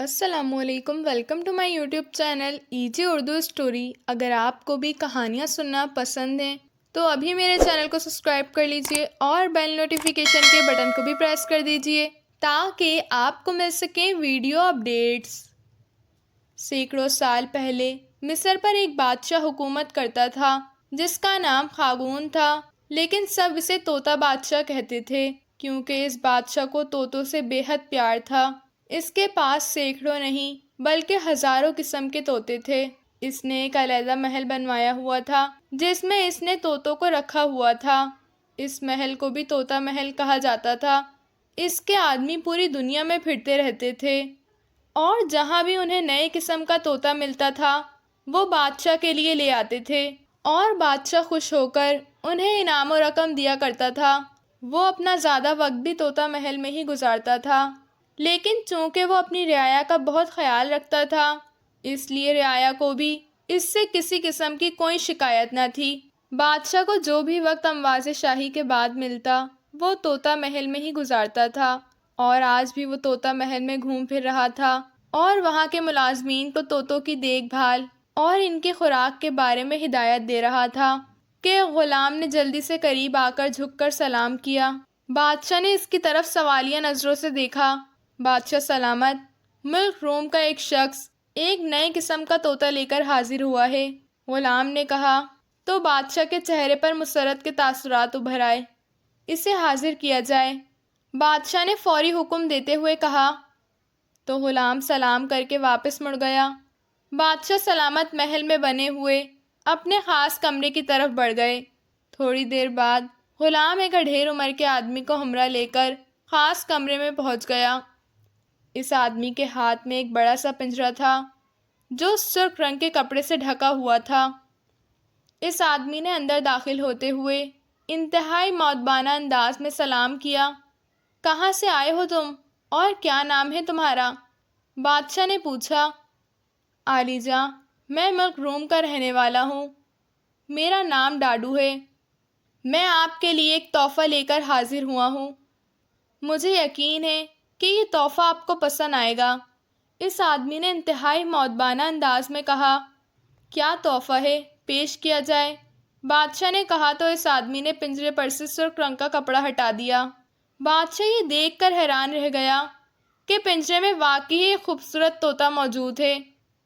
السلام علیکم، welcome to my YouTube channel ایجی اردو اسٹوری۔ اگر آپ کو بھی کہانیاں سننا پسند ہیں تو ابھی میرے چینل کو سبسکرائب کر لیجئے اور بیل نوٹیفیکیشن کے بٹن کو بھی پریس کر دیجئے تاکہ آپ کو مل سکیں ویڈیو اپڈیٹس۔ سینکڑوں سال پہلے مصر پر ایک بادشاہ حکومت کرتا تھا جس کا نام خاقون تھا، لیکن سب اسے طوطا بادشاہ کہتے تھے کیونکہ اس بادشاہ کو طوطوں سے بے حد پیار تھا۔ اس کے پاس سینکڑوں نہیں بلکہ ہزاروں قسم کے طوطے تھے۔ اس نے ایک علیحدہ محل بنوایا ہوا تھا جس میں اس نے طوطوں کو رکھا ہوا تھا۔ اس محل کو بھی طوطا محل کہا جاتا تھا۔ اس کے آدمی پوری دنیا میں پھرتے رہتے تھے اور جہاں بھی انہیں نئے قسم کا طوطا ملتا تھا وہ بادشاہ کے لیے لے آتے تھے اور بادشاہ خوش ہو کر انہیں انعام و رقم دیا کرتا تھا۔ وہ اپنا زیادہ وقت بھی طوطا محل میں ہی گزارتا تھا، لیکن چونکہ وہ اپنی رعایا کا بہت خیال رکھتا تھا اس لیے رعایا کو بھی اس سے کسی قسم کی کوئی شکایت نہ تھی۔ بادشاہ کو جو بھی وقت امواج شاہی کے بعد ملتا وہ طوطا محل میں ہی گزارتا تھا، اور آج بھی وہ طوطا محل میں گھوم پھر رہا تھا اور وہاں کے ملازمین کو طوطوں کی دیکھ بھال اور ان کے خوراک کے بارے میں ہدایت دے رہا تھا کہ غلام نے جلدی سے قریب آ کر جھک کر سلام کیا۔ بادشاہ نے اس کی طرف سوالیہ نظروں سے دیکھا۔ بادشاہ سلامت، ملک روم کا ایک شخص ایک نئے قسم کا طوطا لے کر حاضر ہوا ہے، غلام نے کہا تو بادشاہ کے چہرے پر مسرت کے تاثرات ابھر آئے۔ اسے حاضر کیا جائے، بادشاہ نے فوری حکم دیتے ہوئے کہا تو غلام سلام کر کے واپس مڑ گیا۔ بادشاہ سلامت محل میں بنے ہوئے اپنے خاص کمرے کی طرف بڑھ گئے۔ تھوڑی دیر بعد غلام ایک اڈھیر عمر کے آدمی کو ہمراہ لے کر خاص کمرے میں پہنچ گیا۔ اس آدمی کے ہاتھ میں ایک بڑا سا پنجرا تھا جو سرخ رنگ کے کپڑے سے ڈھکا ہوا تھا۔ اس آدمی نے اندر داخل ہوتے ہوئے انتہائی مؤدبانہ انداز میں سلام کیا۔ کہاں سے آئے ہو تم اور کیا نام ہے تمہارا؟ بادشاہ نے پوچھا۔ عالی جاں، میں ملک روم کا رہنے والا ہوں، میرا نام ڈاڈو ہے، میں آپ کے لیے ایک تحفہ لے کر حاضر ہوا ہوں، مجھے یقین ہے کہ یہ تحفہ آپ کو پسند آئے گا۔ اس آدمی نے انتہائی مؤدبانہ انداز میں کہا۔ کیا تحفہ ہے، پیش کیا جائے؟ بادشاہ نے کہا تو اس آدمی نے پنجرے پر سے سرخ رنگ کا کپڑا ہٹا دیا۔ بادشاہ یہ دیکھ کر حیران رہ گیا کہ پنجرے میں واقعی ایک خوبصورت طوطا موجود ہے۔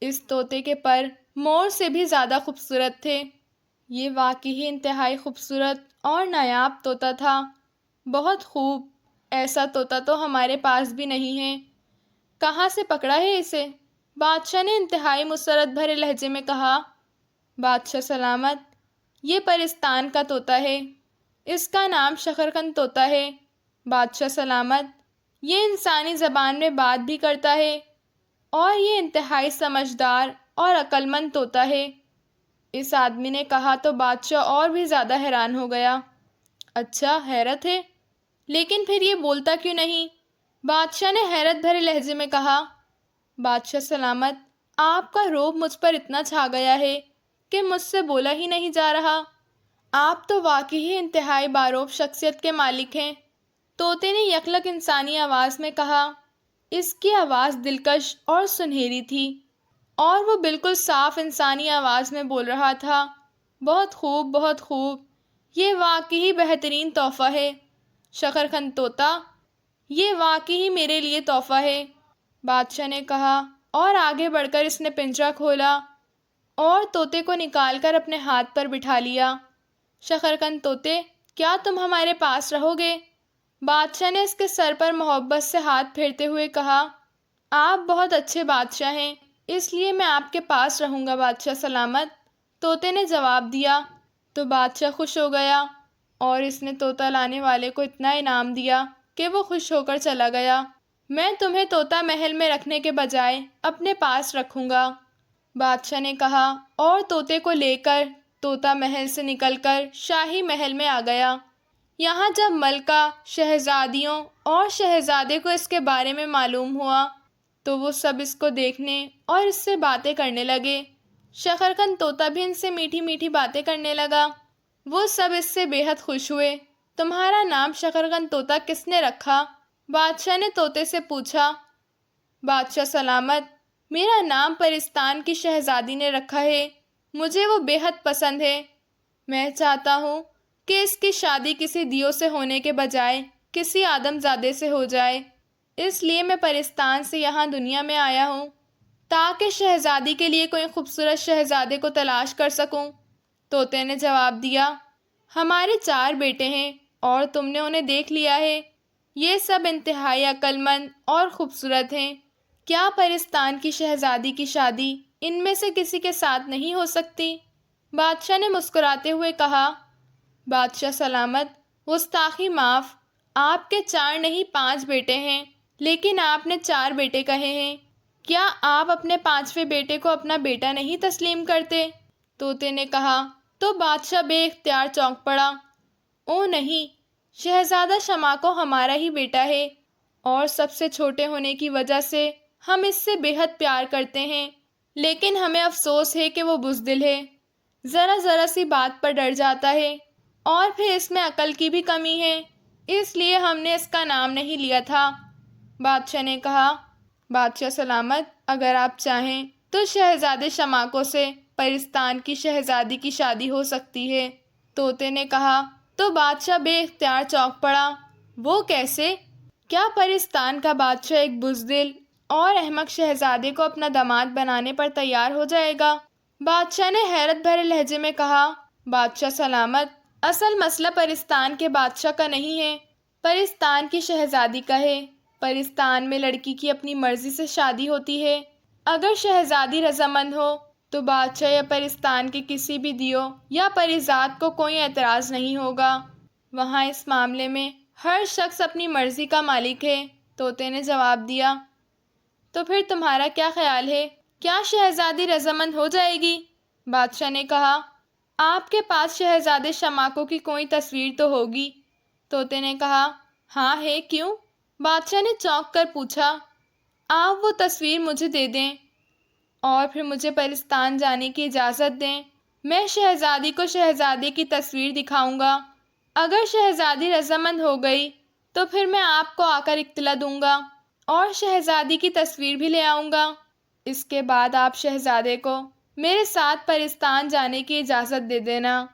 اس طوطے کے پر مور سے بھی زیادہ خوبصورت تھے۔ یہ واقعی انتہائی خوبصورت اور نایاب طوطا تھا، بہت خوب، ایسا طوطا تو ہمارے پاس بھی نہیں ہے، کہاں سے پکڑا ہے اسے؟ بادشاہ نے انتہائی مسرت بھرے لہجے میں کہا۔ بادشاہ سلامت، یہ پرستان کا طوطا ہے، اس کا نام شکرقند طوطا ہے۔ بادشاہ سلامت، یہ انسانی زبان میں بات بھی کرتا ہے اور یہ انتہائی سمجھدار اور عقل مند طوطا ہے۔ اس آدمی نے کہا تو بادشاہ اور بھی زیادہ حیران ہو گیا۔ اچھا، حیرت ہے، لیکن پھر یہ بولتا کیوں نہیں؟ بادشاہ نے حیرت بھرے لہجے میں کہا۔ بادشاہ سلامت، آپ کا رعب مجھ پر اتنا چھا گیا ہے کہ مجھ سے بولا ہی نہیں جا رہا۔ آپ تو واقعی انتہائی باروب شخصیت کے مالک ہیں، طوطے نے یکلک انسانی آواز میں کہا۔ اس کی آواز دلکش اور سنہری تھی اور وہ بالکل صاف انسانی آواز میں بول رہا تھا۔ بہت خوب، بہت خوب، یہ واقعی بہترین تحفہ ہے، شکرقند طوطا، یہ واقعی میرے لیے تحفہ ہے، بادشاہ نے کہا، اور آگے بڑھ کر اس نے پنجرا کھولا اور طوطے کو نکال کر اپنے ہاتھ پر بٹھا لیا۔ شکرقند طوطے، کیا تم ہمارے پاس رہو گے؟ بادشاہ نے اس کے سر پر محبت سے ہاتھ پھیرتے ہوئے کہا۔ آپ بہت اچھے بادشاہ ہیں، اس لیے میں آپ کے پاس رہوں گا بادشاہ سلامت، طوطے نے جواب دیا۔ تو بادشاہ خوش ہو گیا اور اس نے طوطا لانے والے کو اتنا انعام دیا کہ وہ خوش ہو کر چلا گیا۔ میں تمہیں طوطا محل میں رکھنے کے بجائے اپنے پاس رکھوں گا، بادشاہ نے کہا، اور طوطے کو لے کر طوطا محل سے نکل کر شاہی محل میں آ گیا۔ یہاں جب ملکہ، شہزادیوں اور شہزادے کو اس کے بارے میں معلوم ہوا تو وہ سب اس کو دیکھنے اور اس سے باتیں کرنے لگے۔ شکرقند طوطا بھی ان سے میٹھی میٹھی باتیں کرنے لگا۔ وہ سب اس سے بے حد خوش ہوئے۔ تمہارا نام شکرقند طوطا کس نے رکھا؟ بادشاہ نے طوطے سے پوچھا۔ بادشاہ سلامت، میرا نام پرستان کی شہزادی نے رکھا ہے، مجھے وہ بے حد پسند ہے۔ میں چاہتا ہوں کہ اس کی شادی کسی دیو سے ہونے کے بجائے کسی آدم زادے سے ہو جائے، اس لیے میں پرستان سے یہاں دنیا میں آیا ہوں تاکہ شہزادی کے لیے کوئی خوبصورت شہزادے کو تلاش کر سکوں۔ طوطے نے جواب دیا، ہمارے 4 بیٹے ہیں اور تم نے انہیں دیکھ لیا ہے، یہ سب انتہائی عقل مند اور خوبصورت ہیں، کیا پرستان کی شہزادی کی شادی ان میں سے کسی کے ساتھ نہیں ہو سکتی؟ بادشاہ نے مسکراتے ہوئے کہا، بادشاہ سلامت، گستاخی معاف، آپ کے 4 نہیں 5 بیٹے ہیں، لیکن آپ نے 4 بیٹے کہے ہیں، کیا آپ اپنے 5ویں بیٹے کو اپنا بیٹا نہیں تسلیم کرتے؟ طوطے نے کہا تو بادشاہ بے اختیار چونک پڑا۔ او نہیں، شہزادہ شماکو ہمارا ہی بیٹا ہے اور سب سے چھوٹے ہونے کی وجہ سے ہم اس سے بے حد پیار کرتے ہیں، لیکن ہمیں افسوس ہے کہ وہ بزدل ہے، ذرا ذرا سی بات پر ڈر جاتا ہے اور پھر اس میں عقل کی بھی کمی ہے، اس لیے ہم نے اس کا نام نہیں لیا تھا۔ بادشاہ نے کہا، بادشاہ سلامت، اگر آپ چاہیں تو شہزادے شماکو سے پرستان کی شہزادی کی شادی ہو سکتی ہے۔ طوطے نے کہا تو بادشاہ بے اختیار چونک پڑا، وہ کیسے؟ کیا پرستان کا بادشاہ ایک بزدل اور احمق شہزادے کو اپنا داماد بنانے پر تیار ہو جائے گا؟ بادشاہ نے حیرت بھرے لہجے میں کہا، بادشاہ سلامت، اصل مسئلہ پرستان کے بادشاہ کا نہیں ہے، پرستان کی شہزادی کا ہے۔ پرستان میں لڑکی کی اپنی مرضی سے شادی ہوتی ہے، اگر شہزادی رضامند ہو تو بادشاہ یا پرستان کے کسی بھی دیو یا پریزاد کو کوئی اعتراض نہیں ہوگا، وہاں اس معاملے میں ہر شخص اپنی مرضی کا مالک ہے۔ طوطے نے جواب دیا، تو پھر تمہارا کیا خیال ہے، کیا شہزادی رضامند ہو جائے گی؟ بادشاہ نے کہا، آپ کے پاس شہزادے شماکو کی کوئی تصویر تو ہوگی؟ طوطے نے کہا، ہاں ہے، کیوں؟ بادشاہ نے چونک کر پوچھا، آپ وہ تصویر مجھے دے دیں اور پھر مجھے پرستان جانے کی اجازت دیں، میں شہزادی کو شہزادے کی تصویر دکھاؤں گا، اگر شہزادی رضامند ہو گئی تو پھر میں آپ کو آ کر اطلاع دوں گا اور شہزادی کی تصویر بھی لے آؤں گا، اس کے بعد آپ شہزادے کو میرے ساتھ پرستان جانے کی اجازت دے دینا،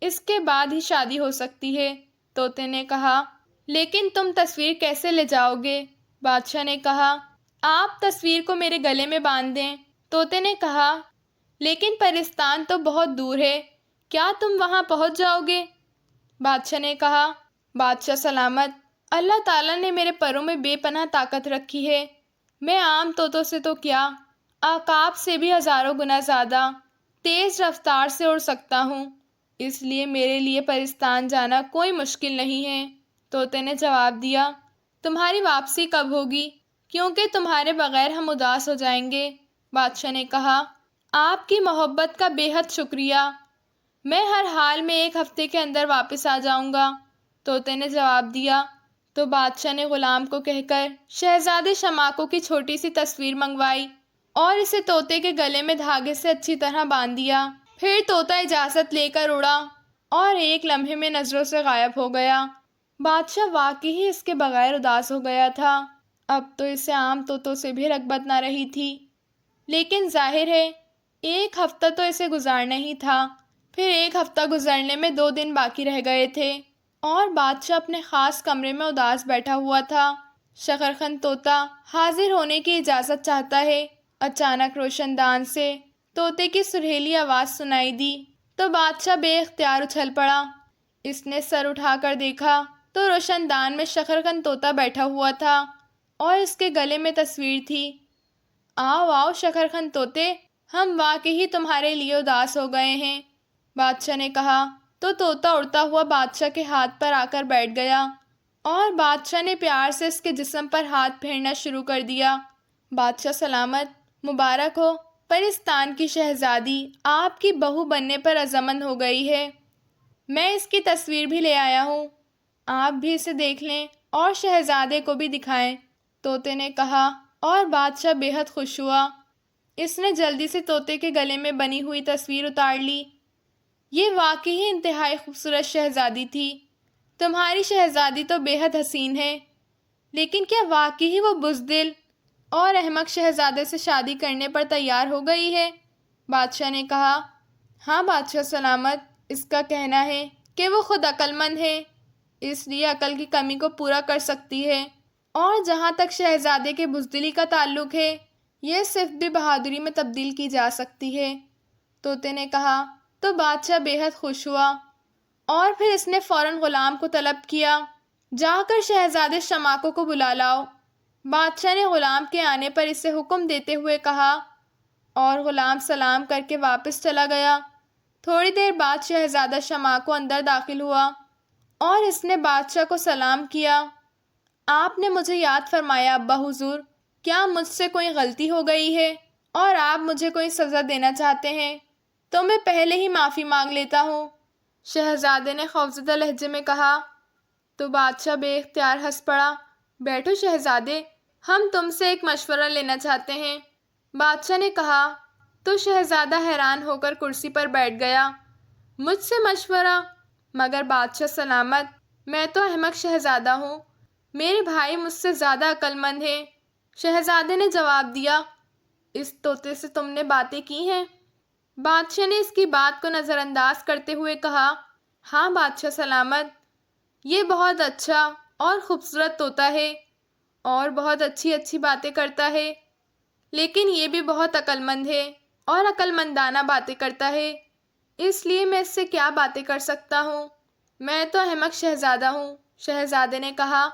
اس کے بعد ہی شادی ہو سکتی ہے۔ طوطے نے کہا، لیکن تم تصویر کیسے لے جاؤ گے؟ بادشاہ نے کہا، آپ تصویر کو میرے گلے میں باندھ دیں۔ طوطے نے کہا، لیکن پرستان تو بہت دور ہے، کیا تم وہاں پہنچ جاؤ گے؟ بادشاہ نے کہا، بادشاہ سلامت، اللہ تعالیٰ نے میرے پروں میں بے پناہ طاقت رکھی ہے، میں عام طوطوں سے تو کیا، عقاب سے بھی ہزاروں گنا زیادہ تیز رفتار سے اڑ سکتا ہوں، اس لیے میرے لیے پرستان جانا کوئی مشکل نہیں ہے۔ طوطے نے جواب دیا، تمہاری واپسی کب ہوگی؟ کیونکہ تمہارے بغیر ہم اداس ہو جائیں گے۔ بادشاہ نے کہا، آپ کی محبت کا بے حد شکریہ، میں ہر حال میں 1 ہفتے کے اندر واپس آ جاؤں گا۔ طوطے نے جواب دیا، تو بادشاہ نے غلام کو کہہ کر شہزادے شماکو کی چھوٹی سی تصویر منگوائی اور اسے طوطے کے گلے میں دھاگے سے اچھی طرح باندھ دیا، پھر طوطا اجازت لے کر اڑا اور ایک لمحے میں نظروں سے غائب ہو گیا۔ بادشاہ واقعی اس کے بغیر اداس ہو گیا تھا، اب تو اسے عام طوطوں سے بھی رغبت نہ رہی تھی، لیکن ظاہر ہے 1 ہفتہ تو اسے گزارنا ہی تھا، پھر 1 ہفتہ گزرنے میں 2 دن باقی رہ گئے تھے اور بادشاہ اپنے خاص کمرے میں اداس بیٹھا ہوا تھا۔ شکرخند طوطا حاضر ہونے کی اجازت چاہتا ہے۔ اچانک روشن دان سے طوطے کی سریلی آواز سنائی دی تو بادشاہ بے اختیار اچھل پڑا، اس نے سر اٹھا کر دیکھا تو روشن دان میں شکرخند طوطا بیٹھا ہوا تھا اور اس کے گلے میں تصویر تھی۔ آؤ آؤ شکرخند طوطے، ہم واقعی تمہارے لیے اداس ہو گئے ہیں، بادشاہ نے کہا تو طوطا اڑتا ہوا بادشاہ کے ہاتھ پر آ کر بیٹھ گیا اور بادشاہ نے پیار سے اس کے جسم پر ہاتھ پھیرنا شروع کر دیا۔ بادشاہ سلامت، مبارک ہو، پرستان کی شہزادی آپ کی بہو بننے پر رضامند ہو گئی ہے، میں اس کی تصویر بھی لے آیا ہوں، آپ بھی اسے دیکھ لیں اور شہزادے کو بھی دکھائیں، طوطے نے کہا اور بادشاہ بے حد خوش ہوا۔ اس نے جلدی سے طوطے کے گلے میں بنی ہوئی تصویر اتار لی۔ یہ واقعی انتہائی خوبصورت شہزادی تھی، تمہاری شہزادی تو بے حد حسین ہے، لیکن کیا واقعی وہ بزدل اور احمق شہزادے سے شادی کرنے پر تیار ہو گئی ہے۔ بادشاہ نے کہا، ہاں بادشاہ سلامت، اس کا کہنا ہے کہ وہ خود عقل مند ہے، اس لیے عقل کی کمی کو پورا کر سکتی ہے، اور جہاں تک شہزادے کے بزدلی کا تعلق ہے، یہ صرف بھی بہادری میں تبدیل کی جا سکتی ہے۔ طوطے نے کہا، تو بادشاہ بے حد خوش ہوا، اور پھر اس نے فوراً غلام کو طلب کیا، جا کر شہزادے شماکو کو بلا لاؤ۔ بادشاہ نے غلام کے آنے پر اسے حکم دیتے ہوئے کہا، اور غلام سلام کر کے واپس چلا گیا۔ تھوڑی دیر بعد شہزادہ شماکو اندر داخل ہوا، اور اس نے بادشاہ کو سلام کیا۔ آپ نے مجھے یاد فرمایا ابا حضور، کیا مجھ سے کوئی غلطی ہو گئی ہے اور آپ مجھے کوئی سزا دینا چاہتے ہیں تو میں پہلے ہی معافی مانگ لیتا ہوں۔ شہزادے نے خوفزدہ لہجے میں کہا۔ تو بادشاہ بے اختیار ہنس پڑا۔ بیٹھو شہزادے، ہم تم سے ایک مشورہ لینا چاہتے ہیں، بادشاہ نے کہا۔ تو شہزادہ حیران ہو کر کرسی پر بیٹھ گیا۔ مجھ سے مشورہ؟ مگر بادشاہ سلامت، میں تو احمق شہزادہ ہوں، میرے بھائی مجھ سے زیادہ عقل مند ہیں۔ شہزادے نے جواب دیا، اس طوطے سے تم نے باتیں کی ہیں؟ بادشاہ نے اس کی بات کو نظر انداز کرتے ہوئے کہا، ہاں بادشاہ سلامت، یہ بہت اچھا اور خوبصورت طوطا ہے، اور بہت اچھی اچھی باتیں کرتا ہے، لیکن یہ بھی بہت عقل مند ہے اور عقل مندانہ باتیں کرتا ہے، اس لیے میں اس سے کیا باتیں کر سکتا ہوں؟ میں تو احمق شہزادہ ہوں۔ شہزادے نے کہا،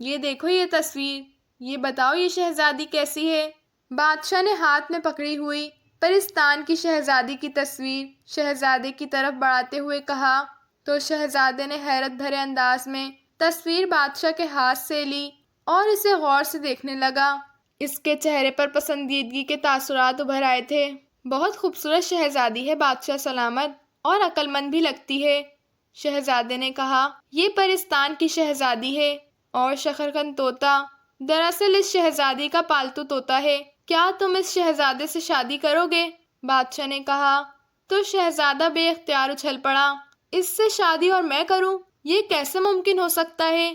یہ دیکھو یہ تصویر، یہ بتاؤ یہ شہزادی کیسی ہے؟ بادشاہ نے ہاتھ میں پکڑی ہوئی پرستان کی شہزادی کی تصویر شہزادے کی طرف بڑھاتے ہوئے کہا۔ تو شہزادے نے حیرت بھرے انداز میں تصویر بادشاہ کے ہاتھ سے لی اور اسے غور سے دیکھنے لگا۔ اس کے چہرے پر پسندیدگی کے تاثرات ابھر آئے تھے۔ بہت خوبصورت شہزادی ہے بادشاہ سلامت، اور عقل مند بھی لگتی ہے۔ شہزادے نے کہا، یہ پرستان کی شہزادی ہے، اور شکرقند طوطا دراصل اس شہزادی کا پالتو طوطا ہے۔ کیا تم اس شہزادے سے شادی کرو گے؟ بادشاہ نے کہا۔ تو شہزادہ بے اختیار اچھل پڑا، اس سے شادی اور میں کروں؟ یہ کیسے ممکن ہو سکتا ہے؟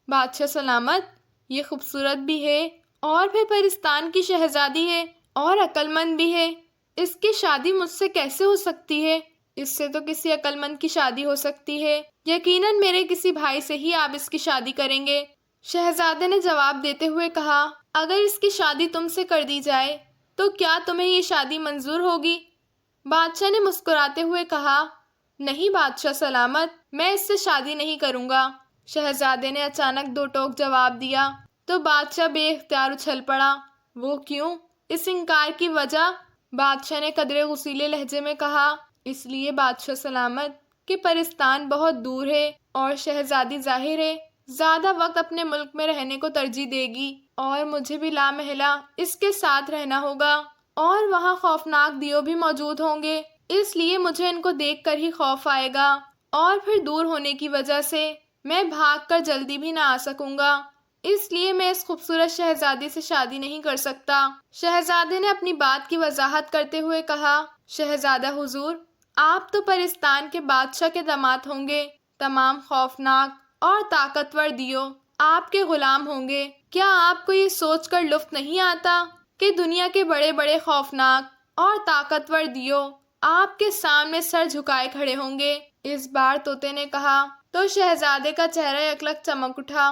بادشاہ سلامت، یہ خوبصورت بھی ہے، اور پھر پرستان کی شہزادی ہے، اور عقل مند بھی ہے، اس کی شادی مجھ سے کیسے ہو سکتی ہے؟ اس سے تو کسی عقل مند کی شادی ہو سکتی ہے، یقیناً میرے کسی بھائی سے ہی آپ اس کی شادی کریں گے۔ شہزادے نے جواب دیتے ہوئے کہا، اگر اس کی شادی تم سے کر دی جائے تو کیا تمہیں یہ شادی منظور ہوگی؟ بادشاہ نے مسکراتے ہوئے کہا، نہیں بادشاہ سلامت، میں اس سے شادی نہیں کروں گا۔ شہزادے نے اچانک دو ٹوک جواب دیا۔ تو بادشاہ بے اختیار اچھل پڑا۔ وہ کیوں؟ اس انکار کی وجہ؟ بادشاہ نے قدرے غصیلے لہجے میں کہا، اس لیے بادشاہ سلامت کہ پرستان بہت دور ہے، اور شہزادی ظاہر ہے زیادہ وقت اپنے ملک میں رہنے کو ترجیح دے گی، اور مجھے بھی لامحالہ اس کے ساتھ رہنا ہوگا، اور وہاں خوفناک دیو بھی موجود ہوں گے، اس لیے مجھے ان کو دیکھ کر ہی خوف آئے گا، اور پھر دور ہونے کی وجہ سے میں بھاگ کر جلدی بھی نہ آ سکوں گا، اس لیے میں اس خوبصورت شہزادی سے شادی نہیں کر سکتا۔ شہزادے نے اپنی بات کی وضاحت کرتے ہوئے کہا، شہزادہ حضور، آپ تو پرستان کے بادشاہ کے داماد ہوں گے، تمام خوفناک اور طاقتور دیو آپ کے غلام ہوں گے۔ کیا آپ کو یہ سوچ کر لطف نہیں آتا کہ دنیا کے بڑے بڑے خوفناک اور طاقتور دیو آپ کے سامنے سر جھکائے کھڑے ہوں گے؟ اس بار طوطے نے کہا۔ تو شہزادے کا چہرہ یکلک چمک اٹھا۔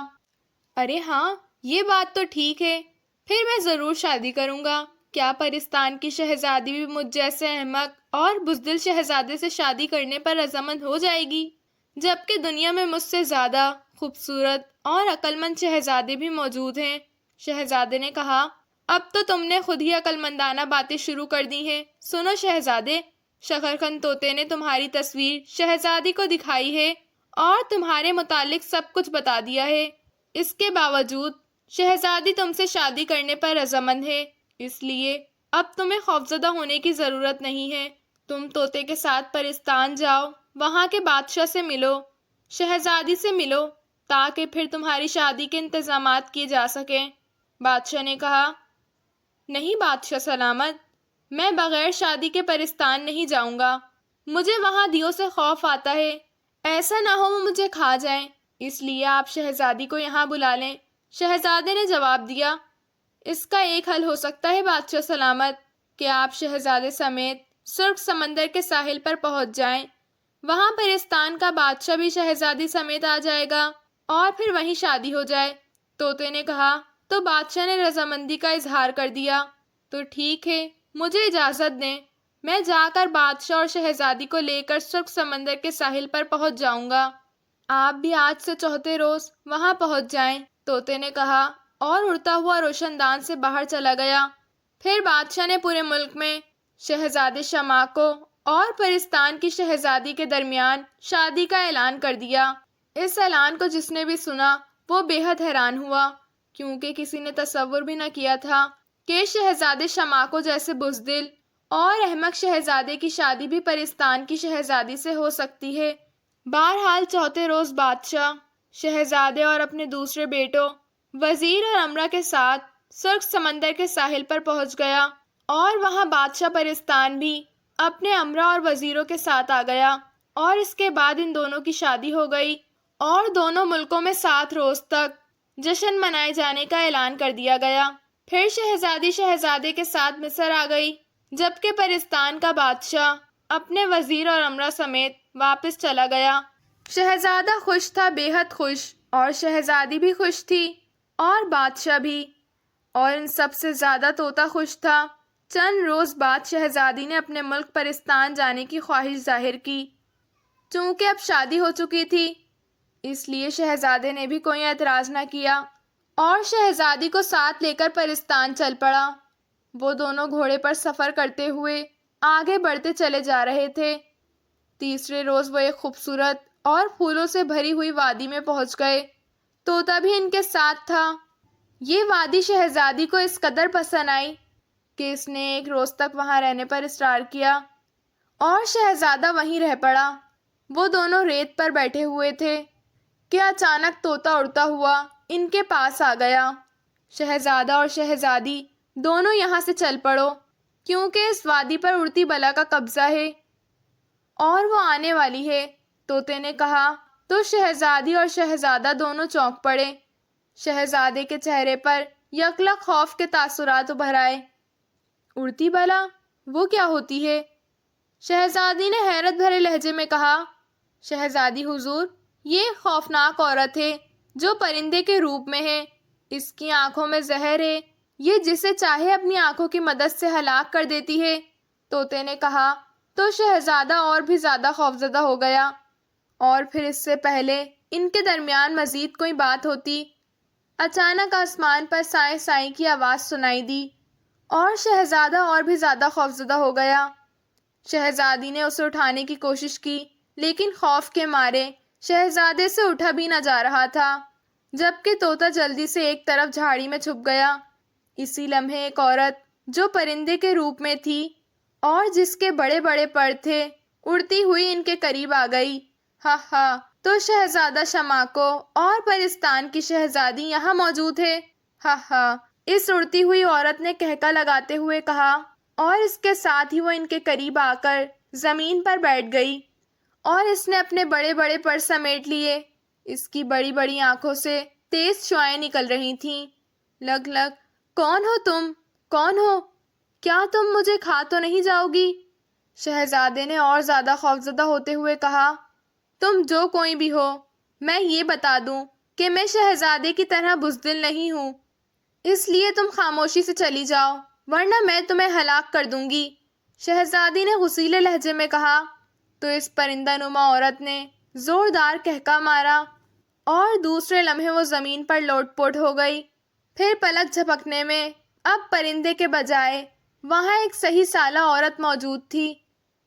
ارے ہاں، یہ بات تو ٹھیک ہے، پھر میں ضرور شادی کروں گا۔ کیا پرستان کی شہزادی بھی مجھ جیسے احمق اور بزدل شہزادے سے شادی کرنے پر رضامند ہو جائے گی، جبکہ دنیا میں مجھ سے زیادہ خوبصورت اور عقل مند شہزادے بھی موجود ہیں؟ شہزادے نے کہا، اب تو تم نے خود ہی عقل مندانہ باتیں شروع کر دی ہیں۔ سنو شہزادے، شکرقند طوطے نے تمہاری تصویر شہزادی کو دکھائی ہے اور تمہارے متعلق سب کچھ بتا دیا ہے۔ اس کے باوجود شہزادی تم سے شادی کرنے پر رضامند ہے، اس لیے اب تمہیں خوفزدہ ہونے کی ضرورت نہیں ہے۔ تم طوطے کے ساتھ پرستان جاؤ، وہاں کے بادشاہ سے ملو، شہزادی سے ملو، تاکہ پھر تمہاری شادی کے انتظامات کیے جا سکیں۔ بادشاہ نے کہا، نہیں بادشاہ سلامت، میں بغیر شادی کے پرستان نہیں جاؤں گا، مجھے وہاں دیو سے خوف آتا ہے، ایسا نہ ہو وہ مجھے کھا جائیں، اس لیے آپ شہزادی کو یہاں بلا لیں۔ شہزادے نے جواب دیا، اس کا ایک حل ہو سکتا ہے بادشاہ سلامت، کہ آپ شہزادے سمیت سرخ سمندر کے ساحل پر پہنچ جائیں۔ وہاں پرستان کا بادشاہ بھی شہزادی سمیت آ جائے گا اور پھر وہیں شادی ہو جائے۔ طوطے نے کہا تو بادشاہ نے رضامندی کا اظہار کر دیا۔ تو ٹھیک ہے، مجھے اجازت دیں، میں جا کر بادشاہ اور شہزادی کو لے کر سرخ سمندر کے ساحل پر پہنچ جاؤں گا۔ آپ بھی آج سے چوتھے روز وہاں پہنچ جائیں، طوطے نے کہا اور اڑتا ہوا روشن دان سے باہر چلا گیا۔ پھر بادشاہ نے پورے ملک میں شہزادے شماکو اور پرستان کی شہزادی کے درمیان شادی کا اعلان کر دیا۔ اس اعلان کو جس نے بھی سنا وہ بے حد حیران ہوا، کیونکہ کسی نے تصور بھی نہ کیا تھا کہ شہزادے شماکو جیسے بزدل اور احمق شہزادے کی شادی بھی پرستان کی شہزادی سے ہو سکتی ہے۔ بہرحال چوتھے روز بادشاہ شہزادے اور اپنے دوسرے بیٹوں وزیر اور امرا کے ساتھ سرخ سمندر کے ساحل پر پہنچ گیا، اور وہاں بادشاہ پرستان بھی اپنے امرا اور وزیروں کے ساتھ آ گیا، اور اس کے بعد ان دونوں کی شادی ہو گئی اور دونوں ملکوں میں 7 روز تک جشن منائے جانے کا اعلان کر دیا گیا۔ پھر شہزادی شہزادے کے ساتھ مصر آ گئی، جبکہ پرستان کا بادشاہ اپنے وزیر اور امرا سمیت واپس چلا گیا۔ شہزادہ خوش تھا، بے حد خوش، اور شہزادی بھی خوش تھی اور بادشاہ بھی، اور ان سب سے زیادہ طوطا خوش تھا۔ چند روز بعد شہزادی نے اپنے ملک پرستان جانے کی خواہش ظاہر کی۔ چونکہ اب شادی ہو چکی تھی، اس لیے شہزادے نے بھی کوئی اعتراض نہ کیا اور شہزادی کو ساتھ لے کر پرستان چل پڑا۔ وہ دونوں گھوڑے پر سفر کرتے ہوئے آگے بڑھتے چلے جا رہے تھے۔ تیسرے روز وہ ایک خوبصورت اور پھولوں سے بھری ہوئی وادی میں پہنچ گئے۔ طوطا بھی ان کے ساتھ تھا۔ یہ وادی شہزادی کو اس قدر پسند آئی کہ اس نے ایک روز تک وہاں رہنے پر اصرار کیا اور شہزادہ وہیں رہ پڑا۔ وہ دونوں ریت پر بیٹھے ہوئے تھے کہ اچانک طوطا اڑتا ہوا ان کے پاس آ گیا۔ شہزادہ اور شہزادی دونوں یہاں سے چل پڑو، کیونکہ اس وادی پر اڑتی بلا کا قبضہ ہے اور وہ آنے والی ہے۔ طوطے نے کہا تو شہزادی اور شہزادہ دونوں چونک پڑے۔ شہزادے کے چہرے پر یکلق خوف کے تاثرات ابھر آئے۔ اڑتی بلا؟ وہ کیا ہوتی ہے؟ شہزادی نے حیرت بھرے لہجے میں کہا۔ شہزادی حضور، یہ ایک خوفناک عورت ہے جو پرندے کے روپ میں ہے۔ اس کی آنکھوں میں زہر ہے، یہ جسے چاہے اپنی آنکھوں کی مدد سے ہلاک کر دیتی ہے۔ طوطے نے کہا تو شہزادہ اور بھی زیادہ خوفزدہ ہو گیا، اور پھر اس سے پہلے ان کے درمیان مزید کوئی بات ہوتی، اچانک آسمان پر سائیں سائیں کی آواز سنائی دی اور شہزادہ اور بھی زیادہ خوفزدہ ہو گیا۔ شہزادی نے اسے اٹھانے کی کوشش کی، لیکن خوف کے مارے شہزادے سے اٹھا بھی نہ جا رہا تھا، جبکہ طوطا جلدی سے ایک طرف جھاڑی میں چھپ گیا۔ اسی لمحے ایک عورت جو پرندے کے روپ میں تھی اور جس کے بڑے بڑے پر تھے، اڑتی ہوئی ان کے قریب آ گئی۔ ہا ہا، تو شہزادہ شماکو اور پرستان کی شہزادی یہاں موجود ہے۔ ہا ہا، اس اڑتی ہوئی عورت نے قہقہ لگاتے ہوئے کہا، اور اس کے ساتھ ہی وہ ان کے قریب آ کر زمین پر بیٹھ گئی، اور اس نے اپنے بڑے بڑے پر سمیٹ لیے۔ اس کی بڑی بڑی آنکھوں سے تیز شعاعیں نکل رہی تھیں۔ لگ لگ، کون ہو تم؟ کون ہو؟ کیا تم مجھے کھا تو نہیں جاؤ گی؟ شہزادے نے اور زیادہ خوفزدہ ہوتے ہوئے کہا، تم جو کوئی بھی ہو، میں یہ بتا دوں کہ میں شہزادے کی طرح بزدل نہیں ہوں، اس لیے تم خاموشی سے چلی جاؤ، ورنہ میں تمہیں ہلاک کر دوں گی۔ شہزادی نے غصیلے لہجے میں کہا۔ تو اس پرندہ نما عورت نے زوردار قہقہ مارا اور دوسرے لمحے وہ زمین پر لوٹ پوٹ ہو گئی۔ پھر پلک جھپکنے میں اب پرندے کے بجائے وہاں ایک صحیح سالہ عورت موجود تھی۔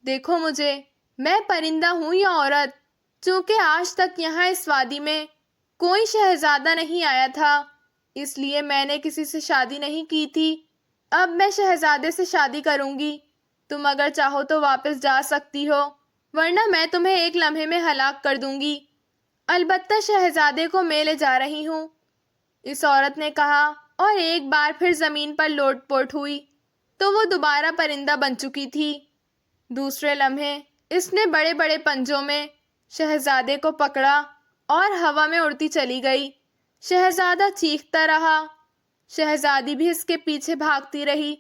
دیکھو مجھے، میں پرندہ ہوں یا عورت، چونکہ آج تک یہاں اس وادی میں کوئی شہزادہ نہیں آیا تھا، اس لیے میں نے کسی سے شادی نہیں کی تھی۔ اب میں شہزادے سے شادی کروں گی۔ تم اگر چاہو تو واپس جا سکتی ہو، ورنہ میں تمہیں ایک لمحے میں ہلاک کر دوں گی۔ البتہ شہزادے کو میں لے جا رہی ہوں، اس عورت نے کہا، اور ایک بار پھر زمین پر لوٹ پوٹ ہوئی تو وہ دوبارہ پرندہ بن چکی تھی۔ دوسرے لمحے اس نے بڑے بڑے پنجوں میں شہزادے کو پکڑا اور ہوا میں اڑتی چلی گئی۔ شہزادہ چیختا رہا، شہزادی بھی اس کے پیچھے بھاگتی رہی،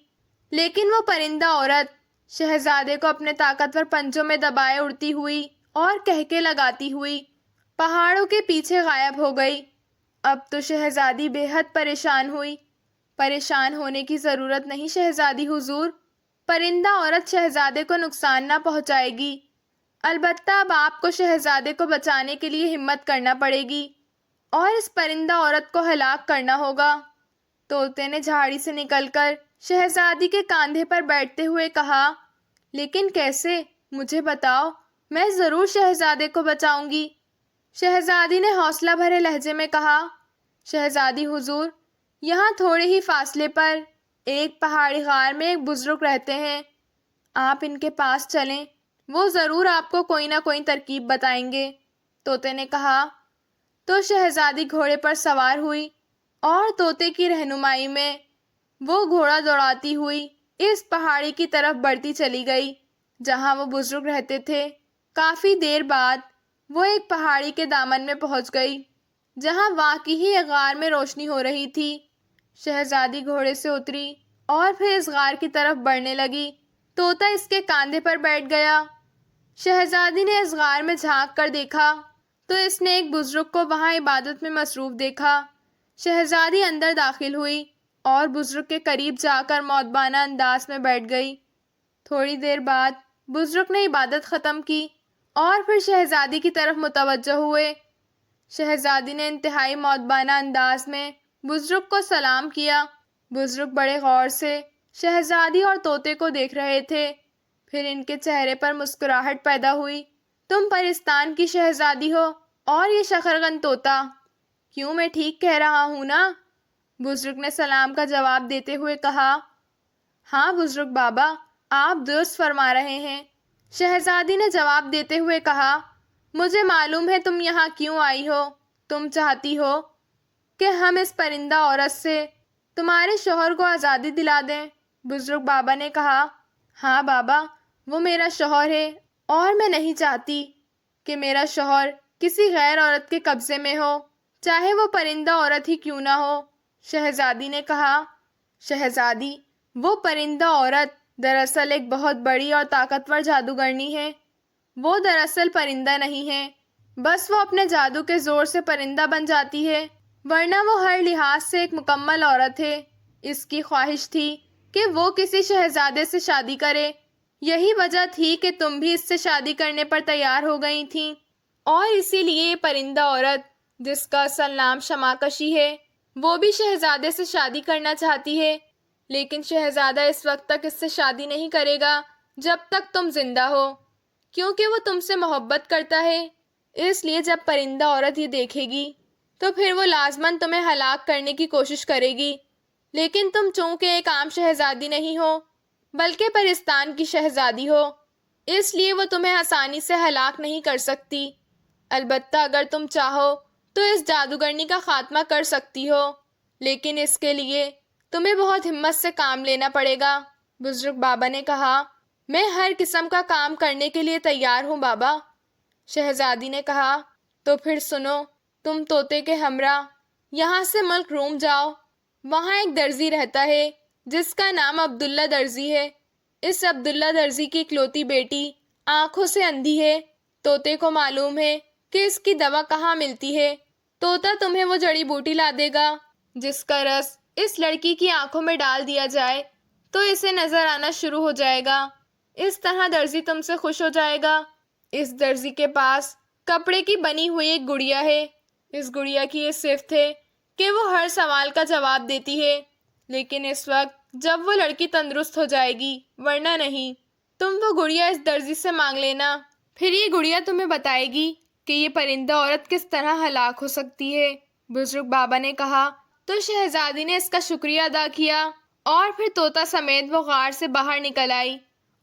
لیکن وہ پرندہ عورت شہزادے کو اپنے طاقتور پنجوں میں دبائے اڑتی ہوئی اور کہکے لگاتی ہوئی پہاڑوں کے پیچھے غائب ہو گئی۔ اب تو شہزادی بے حد پریشان ہوئی۔ پریشان ہونے کی ضرورت نہیں شہزادی حضور، پرندہ عورت شہزادے کو نقصان نہ پہنچائے گی، البتہ اب آپ کو شہزادے کو بچانے کے لیے ہمت کرنا پڑے گی اور اس پرندہ عورت کو ہلاک کرنا ہوگا۔ طوطے نے جھاڑی سے نکل کر شہزادی کے کاندھے پر بیٹھتے ہوئے کہا، لیکن کیسے؟ مجھے بتاؤ، میں ضرور شہزادے کو بچاؤں گی۔ شہزادی نے حوصلہ بھرے لہجے میں کہا، شہزادی حضور، یہاں تھوڑے ہی فاصلے پر ایک پہاڑی غار میں ایک بزرگ رہتے ہیں، آپ ان کے پاس چلیں، وہ ضرور آپ کو کوئی نہ کوئی ترکیب بتائیں گے۔ طوطے نے کہا۔ تو شہزادی گھوڑے پر سوار ہوئی اور طوطے کی رہنمائی میں وہ گھوڑا دوڑاتی ہوئی اس پہاڑی کی طرف بڑھتی چلی گئی جہاں وہ بزرگ رہتے تھے۔ کافی دیر بعد وہ ایک پہاڑی کے دامن میں پہنچ گئی جہاں واقعی ہی ایک غار میں روشنی ہو رہی تھی۔ شہزادی گھوڑے سے اتری اور پھر اس غار کی طرف بڑھنے لگی۔ طوطا اس کے کاندھے پر بیٹھ گیا۔ شہزادی نے اس غار میں جھانک کر دیکھا تو اس نے ایک بزرگ کو وہاں عبادت میں مصروف دیکھا۔ شہزادی اندر داخل ہوئی اور بزرگ کے قریب جا کر مؤدبانہ انداز میں بیٹھ گئی۔ تھوڑی دیر بعد بزرگ نے عبادت ختم کی اور پھر شہزادی کی طرف متوجہ ہوئے۔ شہزادی نے انتہائی مؤدبانہ انداز میں بزرگ کو سلام کیا۔ بزرگ بڑے غور سے شہزادی اور طوطے کو دیکھ رہے تھے، پھر ان کے چہرے پر مسکراہٹ پیدا ہوئی۔ تم پرستان کی شہزادی ہو اور یہ شخرگن طوطا، کیوں میں ٹھیک کہہ رہا ہوں نا؟ بزرگ نے سلام کا جواب دیتے ہوئے کہا، ہاں بزرگ بابا، آپ درست فرما رہے ہیں۔ شہزادی نے جواب دیتے ہوئے کہا، مجھے معلوم ہے تم یہاں کیوں آئی ہو، تم چاہتی ہو کہ ہم اس پرندہ عورت سے تمہارے شوہر کو آزادی دلا دیں۔ بزرگ بابا نے کہا، ہاں بابا، وہ میرا شوہر ہے اور میں نہیں چاہتی کہ میرا شوہر کسی غیر عورت کے قبضے میں ہو، چاہے وہ پرندہ عورت ہی کیوں نہ ہو۔ شہزادی نے کہا، شہزادی، وہ پرندہ عورت دراصل ایک بہت بڑی اور طاقتور جادوگرنی ہے۔ وہ دراصل پرندہ نہیں ہے، بس وہ اپنے جادو کے زور سے پرندہ بن جاتی ہے، ورنہ وہ ہر لحاظ سے ایک مکمل عورت ہے۔ اس کی خواہش تھی کہ وہ کسی شہزادے سے شادی کرے، یہی وجہ تھی کہ تم بھی اس سے شادی کرنے پر تیار ہو گئی تھی، اور اسی لیے یہ پرندہ عورت جس کا اصل نام شماکشی ہے وہ بھی شہزادے سے شادی کرنا چاہتی ہے، لیکن شہزادہ اس وقت تک اس سے شادی نہیں کرے گا جب تک تم زندہ ہو، کیونکہ وہ تم سے محبت کرتا ہے۔ اس لیے جب پرندہ عورت یہ دیکھے گی تو پھر وہ لازماً تمہیں ہلاک کرنے کی کوشش کرے گی، لیکن تم چونکہ ایک عام شہزادی نہیں ہو بلکہ پرستان کی شہزادی ہو، اس لیے وہ تمہیں آسانی سے ہلاک نہیں کر سکتی۔ البتہ اگر تم چاہو تو اس جادوگرنی کا خاتمہ کر سکتی ہو، لیکن اس کے لیے تمہیں بہت ہمت سے کام لینا پڑے گا۔ بزرگ بابا نے کہا، میں ہر قسم کا کام کرنے کے لیے تیار ہوں بابا۔ شہزادی نے کہا، تو پھر سنو، تم طوطے کے ہمراہ یہاں سے ملک روم جاؤ، وہاں ایک درزی رہتا ہے جس کا نام عبداللہ درزی ہے۔ اس عبداللہ درزی کی اکلوتی بیٹی آنکھوں سے اندھی ہے۔ طوطے کو معلوم ہے کہ اس کی دوا کہاں ملتی ہے۔ طوطا تمہیں وہ جڑی بوٹی لا دے گا جس کا رس اس لڑکی کی آنکھوں میں ڈال دیا جائے تو اسے نظر آنا شروع ہو جائے گا۔ اس طرح درزی تم سے خوش ہو جائے گا۔ اس درزی کے پاس کپڑے کی بنی ہوئی ایک گڑیا ہے۔ اس گڑیا کی یہ صفت ہے کہ وہ ہر سوال کا جواب دیتی ہے، لیکن اس وقت جب وہ لڑکی تندرست ہو جائے گی، ورنہ نہیں۔ تم وہ گڑیا اس درزی سے مانگ لینا، پھر یہ گڑیا تمہیں بتائے گی کہ یہ پرندہ عورت کس طرح ہلاک ہو سکتی ہے۔ بزرگ بابا نے کہا، تو شہزادی نے اس کا شکریہ ادا کیا اور پھر طوطا سمیت وہ غار سے باہر نکل آئی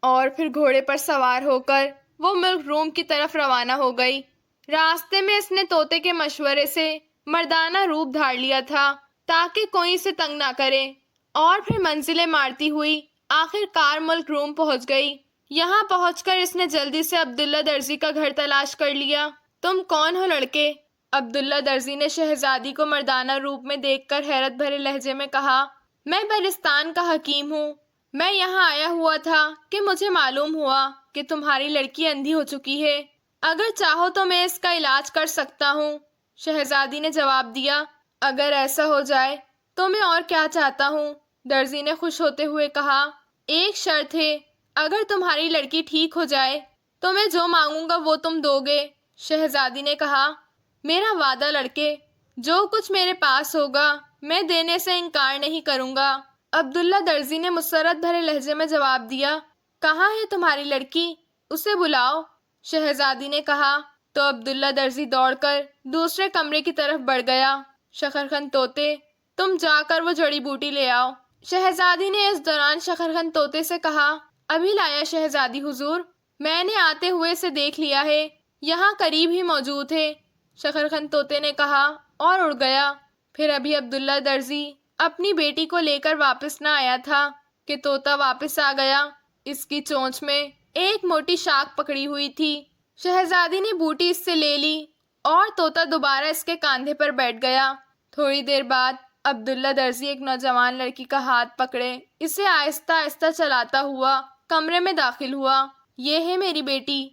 اور پھر گھوڑے پر سوار ہو کر وہ ملک روم کی طرف روانہ ہو گئی۔ راستے میں اس نے طوطے کے مشورے سے مردانہ روپ دھار لیا تھا تاکہ کوئی اسے تنگ نہ کرے، اور پھر منزلیں مارتی ہوئی آخر کار ملک روم پہنچ گئی۔ یہاں پہنچ کر اس نے جلدی سے عبداللہ درزی کا گھر تلاش کر لیا۔ تم کون ہو لڑکے؟ عبداللہ درزی نے شہزادی کو مردانہ روپ میں دیکھ کر حیرت بھرے لہجے میں کہا، میں بلستان کا حکیم ہوں۔ میں یہاں آیا ہوا تھا کہ مجھے معلوم ہوا کہ تمہاری لڑکی اندھی ہو چکی ہے۔ اگر چاہو تو میں اس کا علاج کر سکتا ہوں۔ شہزادی نے جواب دیا، اگر ایسا ہو جائے تو میں اور کیا چاہتا ہوں۔ درزی نے خوش ہوتے ہوئے کہا، ایک شرط ہے، اگر تمہاری لڑکی ٹھیک ہو جائے تو میں جو مانگوں گا وہ تم دو گے۔ شہزادی نے کہا، میرا وعدہ لڑکے، جو کچھ میرے پاس ہوگا میں دینے سے انکار نہیں کروں گا۔ عبداللہ درزی نے مسرت بھرے لہجے میں جواب دیا، کہاں ہے تمہاری لڑکی؟ اسے بلاؤ۔ شہزادی نے کہا تو عبداللہ درزی دوڑ کر دوسرے کمرے کی طرف بڑھ گیا۔ شکرخند طوطے، تم جا کر وہ جڑی بوٹی لے آؤ۔ شہزادی نے اس دوران شکرخند طوطے سے کہا، ابھی لایا شہزادی حضور، میں نے آتے ہوئے اسے دیکھ لیا ہے، یہاں قریب ہی موجود ہے۔ شکرخند طوطے نے کہا اور اڑ گیا۔ پھر ابھی عبداللہ درزی اپنی بیٹی کو لے کر واپس نہ آیا تھا کہ طوطا واپس آ گیا۔ اس کی چونچ میں ایک موٹی شاخ پکڑی ہوئی تھی۔ شہزادی نے بوٹی اس سے لے لی اور طوطا دوبارہ اس کے کاندھے پر بیٹھ گیا۔ تھوڑی دیر بعد عبداللہ درزی ایک نوجوان لڑکی کا ہاتھ پکڑے اسے آہستہ آہستہ چلاتا ہوا کمرے میں داخل ہوا۔ یہ ہے میری بیٹی،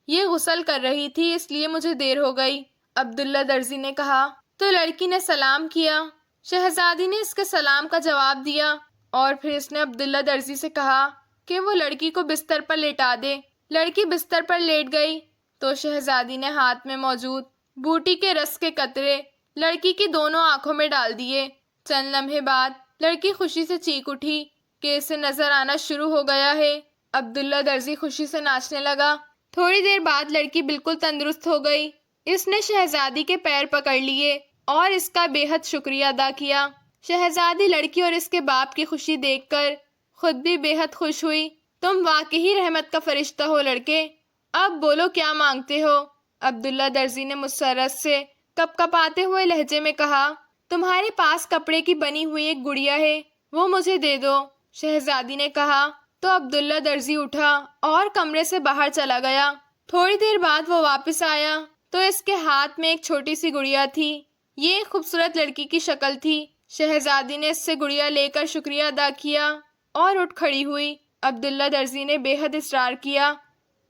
یہ غسل کر رہی تھی اس لیے مجھے دیر ہو گئی، عبداللہ درزی نے کہا۔ تو لڑکی نے سلام کیا۔ شہزادی نے اس کے سلام کا جواب دیا اور پھر اس نے عبداللہ درزی سے کہا کہ وہ لڑکی کو بستر پر لیٹا دے۔ لڑکی بستر پر لیٹ گئی تو شہزادی نے ہاتھ میں موجود بوٹی کے رس کے قطرے لڑکی کی دونوں آنکھوں میں ڈال دیے۔ چند لمحے بعد لڑکی خوشی سے چیخ اٹھی کہ اسے نظر آنا شروع ہو گیا ہے۔ عبداللہ درزی خوشی سے ناچنے لگا۔ تھوڑی دیر بعد لڑکی بالکل تندرست ہو گئی۔ اس نے شہزادی کے پیر پکڑ لیے اور اس کا بے حد شکریہ ادا کیا۔ شہزادی لڑکی اور اس کے باپ کی خوشی دیکھ کر خود بھی بے حد خوش ہوئی۔ تم واقعی رحمت کا فرشتہ ہو لڑکے، اب بولو کیا مانگتے ہو؟ عبداللہ درزی نے مسرت سے کپ کپاتے ہوئے لہجے میں کہا، تمہارے پاس کپڑے کی بنی ہوئی ایک گڑیا ہے، وہ مجھے دے دو۔ شہزادی نے کہا تو عبداللہ درزی اٹھا اور کمرے سے باہر چلا گیا۔ تھوڑی دیر بعد وہ واپس آیا تو اس کے ہاتھ میں ایک چھوٹی سی گڑیا تھی۔ یہ ایک خوبصورت لڑکی کی شکل تھی۔ شہزادی نے اس سے گڑیا لے کر شکریہ ادا کیا اور اٹھ کھڑی ہوئی۔ عبداللہ درزی نے بے حد اصرار کیا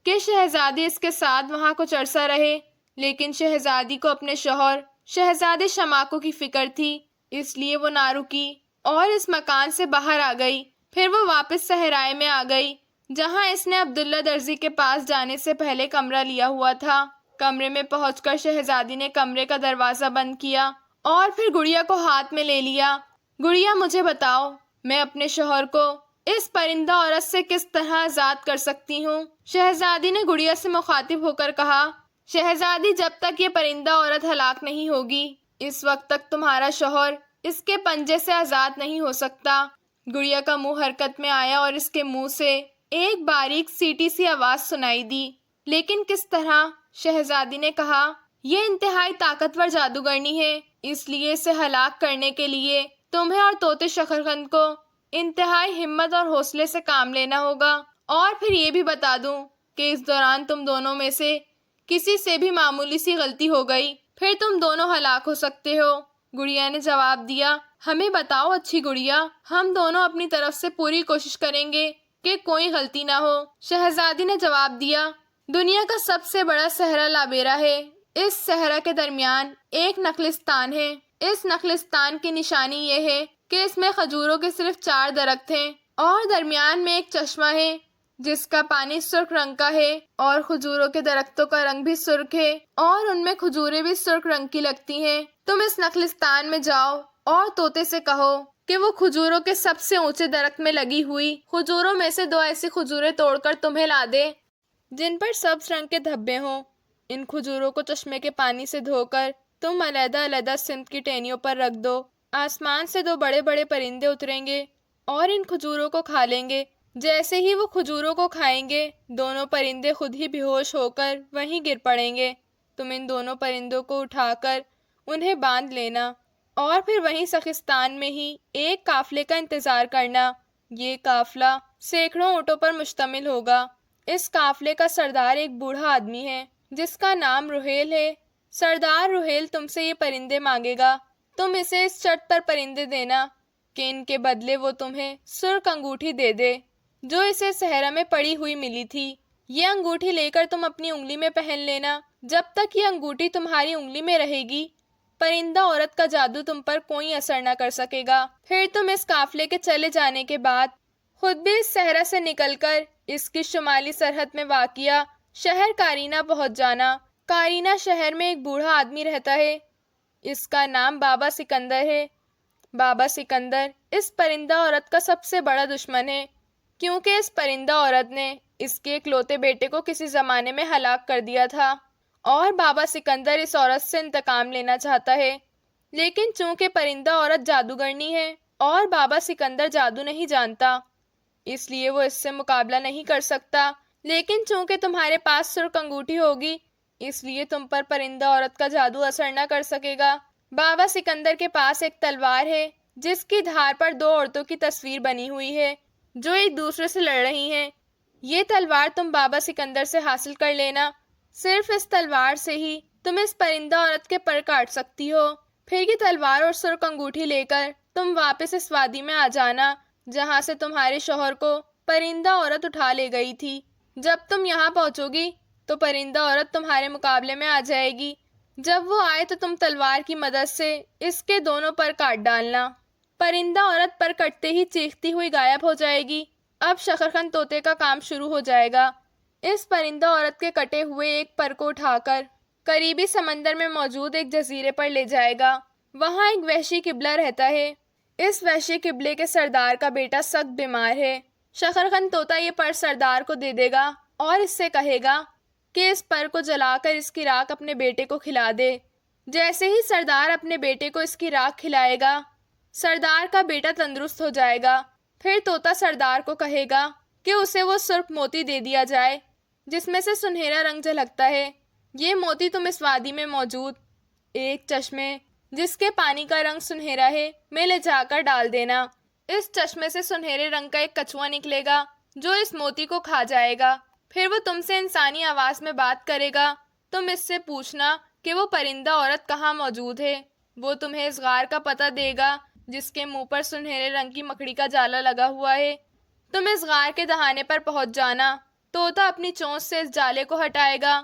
کہ شہزادی اس کے ساتھ وہاں کچھ عرصہ رہے، لیکن شہزادی کو اپنے شوہر شہزادے شماکو کی فکر تھی، اس لیے وہ نہ رکی اور اس مکان سے باہر آ گئی۔ پھر وہ واپس صحرائے میں آ گئی جہاں اس نے عبداللہ درزی کے پاس جانے سے پہلے کمرہ لیا ہوا تھا۔ کمرے میں پہنچ کر شہزادی نے کمرے کا دروازہ بند کیا اور پھر گڑیا کو ہاتھ میں لے لیا۔ گڑیا مجھے بتاؤ، میں اپنے شوہر کو اس پرندہ عورت سے کس طرح آزاد کر سکتی ہوں؟ شہزادی نے گڑیا سے مخاطب ہو کر کہا، شہزادی جب تک یہ پرندہ عورت ہلاک نہیں ہوگی اس وقت تک تمہارا شوہر اس کے پنجے سے آزاد نہیں ہو سکتا۔ گڑیا کا منہ حرکت میں آیا اور اس کے منہ سے ایک باریک سیٹی سی آواز سنائی دی۔ لیکن کس طرح؟ شہزادی نے کہا، یہ انتہائی طاقتور جادوگرنی ہے، اس لیے اسے ہلاک کرنے کے لیے تمہیں اور طوطے شکرخند کو انتہائی ہمت اور حوصلے سے کام لینا ہوگا۔ اور پھر یہ بھی بتا دوں کہ اس دوران تم دونوں میں سے کسی سے بھی معمولی سی غلطی ہو گئی پھر تم دونوں ہلاک ہو سکتے ہو۔ گڑیا نے جواب دیا، ہمیں بتاؤ اچھی گڑیا، ہم دونوں اپنی طرف سے پوری کوشش کریں گے کہ کوئی غلطی نہ ہو۔ شہزادی نے جواب دیا، دنیا کا سب سے بڑا صحرا لابیرا ہے۔ اس صحرا کے درمیان ایک نخلستان ہے۔ اس نخلستان کی نشانی یہ ہے کہ اس میں کھجوروں کے صرف 4 درخت ہیں اور درمیان میں ایک چشمہ ہے جس کا پانی سرخ رنگ کا ہے، اور کھجوروں کے درختوں کا رنگ بھی سرخ ہے اور ان میں کھجوریں بھی سرخ رنگ کی لگتی ہیں۔ تم اس نخلستان میں جاؤ اور طوطے سے کہو کہ وہ کھجوروں کے سب سے اونچے درخت میں لگی ہوئی کھجوروں میں سے 2 ایسی کھجوریں توڑ کر تمہیں لا دے جن پر سبز رنگ کے دھبے ہوں۔ ان کھجوروں کو چشمے کے پانی سے دھو کر تم علیحدہ علیحدہ سمت کی ٹہنیوں پر رکھ دو۔ آسمان سے 2 بڑے بڑے پرندے اتریں گے اور ان کھجوروں کو کھا لیں گے۔ جیسے ہی وہ کھجوروں کو کھائیں گے دونوں پرندے خود ہی بے ہوش ہو کر وہیں گر پڑیں گے۔ تم ان دونوں پرندوں کو اٹھا کر انہیں باندھ لینا اور پھر وہیں سخستان میں ہی ایک قافلے کا انتظار کرنا۔ یہ قافلہ سینکڑوں اونٹوں پر مشتمل ہوگا۔ اس قافلے کا سردار ایک بوڑھا آدمی ہے جس کا نام رحیل ہے۔ سردار روہیل تم سے یہ پرندے مانگے گا، تم اسے اس شرط پر پرندے دینا کہ ان کے بدلے وہ تمہیں سرخ انگوٹھی دے دے جو اسے صحرا میں پڑی ہوئی ملی تھی۔ یہ انگوٹھی لے کر تم اپنی انگلی میں پہن لینا۔ جب تک یہ انگوٹھی تمہاری انگلی میں رہے گی، پرندہ عورت کا جادو تم پر کوئی اثر نہ کر سکے گا۔ پھر تم اس قافلے کے چلے جانے کے بعد خود بھی اس صحرا سے نکل کر اس کی شمالی سرحد میں واقع شہر کارینہ پہنچ جانا۔ کارینہ شہر میں ایک بوڑھا آدمی رہتا ہے، اس کا نام بابا سکندر ہے۔ بابا سکندر اس پرندہ عورت کا سب سے بڑا دشمن ہے، کیونکہ اس پرندہ عورت نے اس کے اکلوتے بیٹے کو کسی زمانے میں ہلاک کر دیا تھا، اور بابا سکندر اس عورت سے انتقام لینا چاہتا ہے۔ لیکن چونکہ پرندہ عورت جادوگرنی ہے اور بابا سکندر جادو نہیں جانتا، اس لیے وہ اس سے مقابلہ نہیں کر سکتا۔ لیکن چونکہ تمہارے پاس سرخ انگوٹھی ہوگی، اس لیے تم پر پرندہ عورت کا جادو اثر نہ کر سکے گا۔ بابا سکندر کے پاس ایک تلوار ہے جس کی دھار پر دو عورتوں کی تصویر بنی ہوئی ہے جو ایک دوسرے سے لڑ رہی ہیں۔ یہ تلوار تم بابا سکندر سے حاصل کر لینا۔ صرف اس تلوار سے ہی تم اس پرندہ عورت کے پر کاٹ سکتی ہو۔ پھر یہ تلوار اور سرخ انگوٹھی لے کر تم واپس اس وادی میں آ جانا جہاں سے تمہارے شوہر کو پرندہ عورت اٹھا لے گئی تھی۔ جب تم یہاں پہنچو گی تو پرندہ عورت تمہارے مقابلے میں آ جائے گی۔ جب وہ آئے تو تم تلوار کی مدد سے اس کے دونوں پر کاٹ ڈالنا۔ پرندہ عورت پر کٹتے ہی چیختی ہوئی غائب ہو جائے گی۔ اب شکرخند طوطے کا کام شروع ہو جائے گا۔ اس پرندہ عورت کے کٹے ہوئے ایک پر کو اٹھا کر قریبی سمندر میں موجود ایک جزیرے پر لے جائے گا۔ وہاں ایک وحشی قبلہ رہتا ہے۔ اس وحشی قبلے کے سردار کا بیٹا سخت بیمار ہے۔ شکرخند طوطا یہ پر سردار کو دے دے گا اور اس سے کہے گا کہ اس پر کو جلا کر اس کی راکھ اپنے بیٹے کو کھلا دے۔ جیسے ہی سردار اپنے بیٹے کو اس کی راکھ کھلائے گا، سردار کا بیٹا تندرست ہو جائے گا۔ پھر طوطا سردار کو کہے گا کہ اسے وہ سرخ موتی دے دیا جائے جس میں سے سنہرا رنگ جھلکتا ہے۔ یہ موتی تم اس وادی میں موجود ایک چشمے جس کے پانی کا رنگ سنہرا ہے میں لے جا کر ڈال دینا۔ اس چشمے سے سنہرے رنگ کا ایک کچھوا نکلے گا جو اس موتی کو کھا جائے گا۔ پھر وہ تم سے انسانی آواز میں بات کرے گا۔ تم اس سے پوچھنا کہ وہ پرندہ عورت کہاں موجود ہے۔ وہ تمہیں اس غار کا پتہ دے گا جس کے منہ پر سنہرے رنگ کی مکڑی کا جالا لگا ہوا ہے۔ تم اس غار کے دہانے پر پہنچ جانا۔ طوطا اپنی چونچ سے اس جالے کو ہٹائے گا۔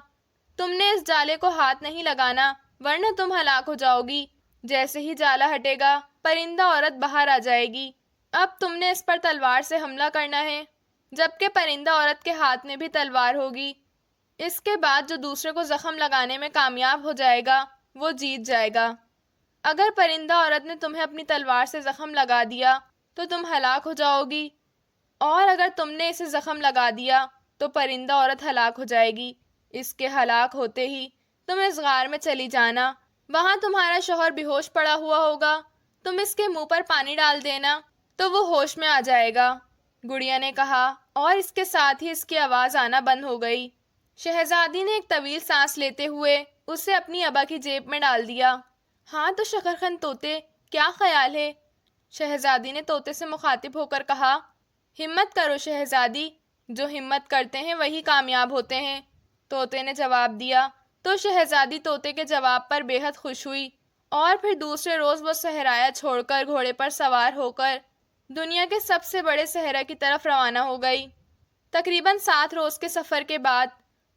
تم نے اس جالے کو ہاتھ نہیں لگانا ورنہ تم ہلاک ہو جاؤ گی۔ جیسے ہی جالا ہٹے گا، پرندہ عورت باہر آ جائے گی۔ اب تم نے اس پر تلوار سے حملہ کرنا ہے، جبکہ پرندہ عورت کے ہاتھ میں بھی تلوار ہوگی۔ اس کے بعد جو دوسرے کو زخم لگانے میں کامیاب ہو جائے گا وہ جیت جائے گا۔ اگر پرندہ عورت نے تمہیں اپنی تلوار سے زخم لگا دیا تو تم ہلاک ہو جاؤ گی، اور اگر تم نے اسے زخم لگا دیا تو پرندہ عورت ہلاک ہو جائے گی۔ اس کے ہلاک ہوتے ہی تم اس غار میں چلی جانا۔ وہاں تمہارا شوہر بے ہوش پڑا ہوا ہوگا۔ تم اس کے منہ پر پانی ڈال دینا تو وہ ہوش میں آ جائے گا، گڑیا نے کہا، اور اس کے ساتھ ہی اس کی آواز آنا بند ہو گئی۔ شہزادی نے ایک طویل سانس لیتے ہوئے اسے اپنی ابا کی جیب میں ڈال دیا۔ ہاں تو شکرخند طوطے، کیا خیال ہے؟ شہزادی نے طوطے سے مخاطب ہو کر کہا۔ ہمت کرو شہزادی، جو ہمت کرتے ہیں وہی کامیاب ہوتے ہیں، طوطے نے جواب دیا۔ تو شہزادی طوطے کے جواب پر بے حد خوش ہوئی، اور پھر دوسرے روز وہ صحرایا چھوڑ کر گھوڑے پر سوار ہو کر دنیا کے سب سے بڑے صحرا کی طرف روانہ ہو گئی۔ تقریباً 7 روز کے سفر کے بعد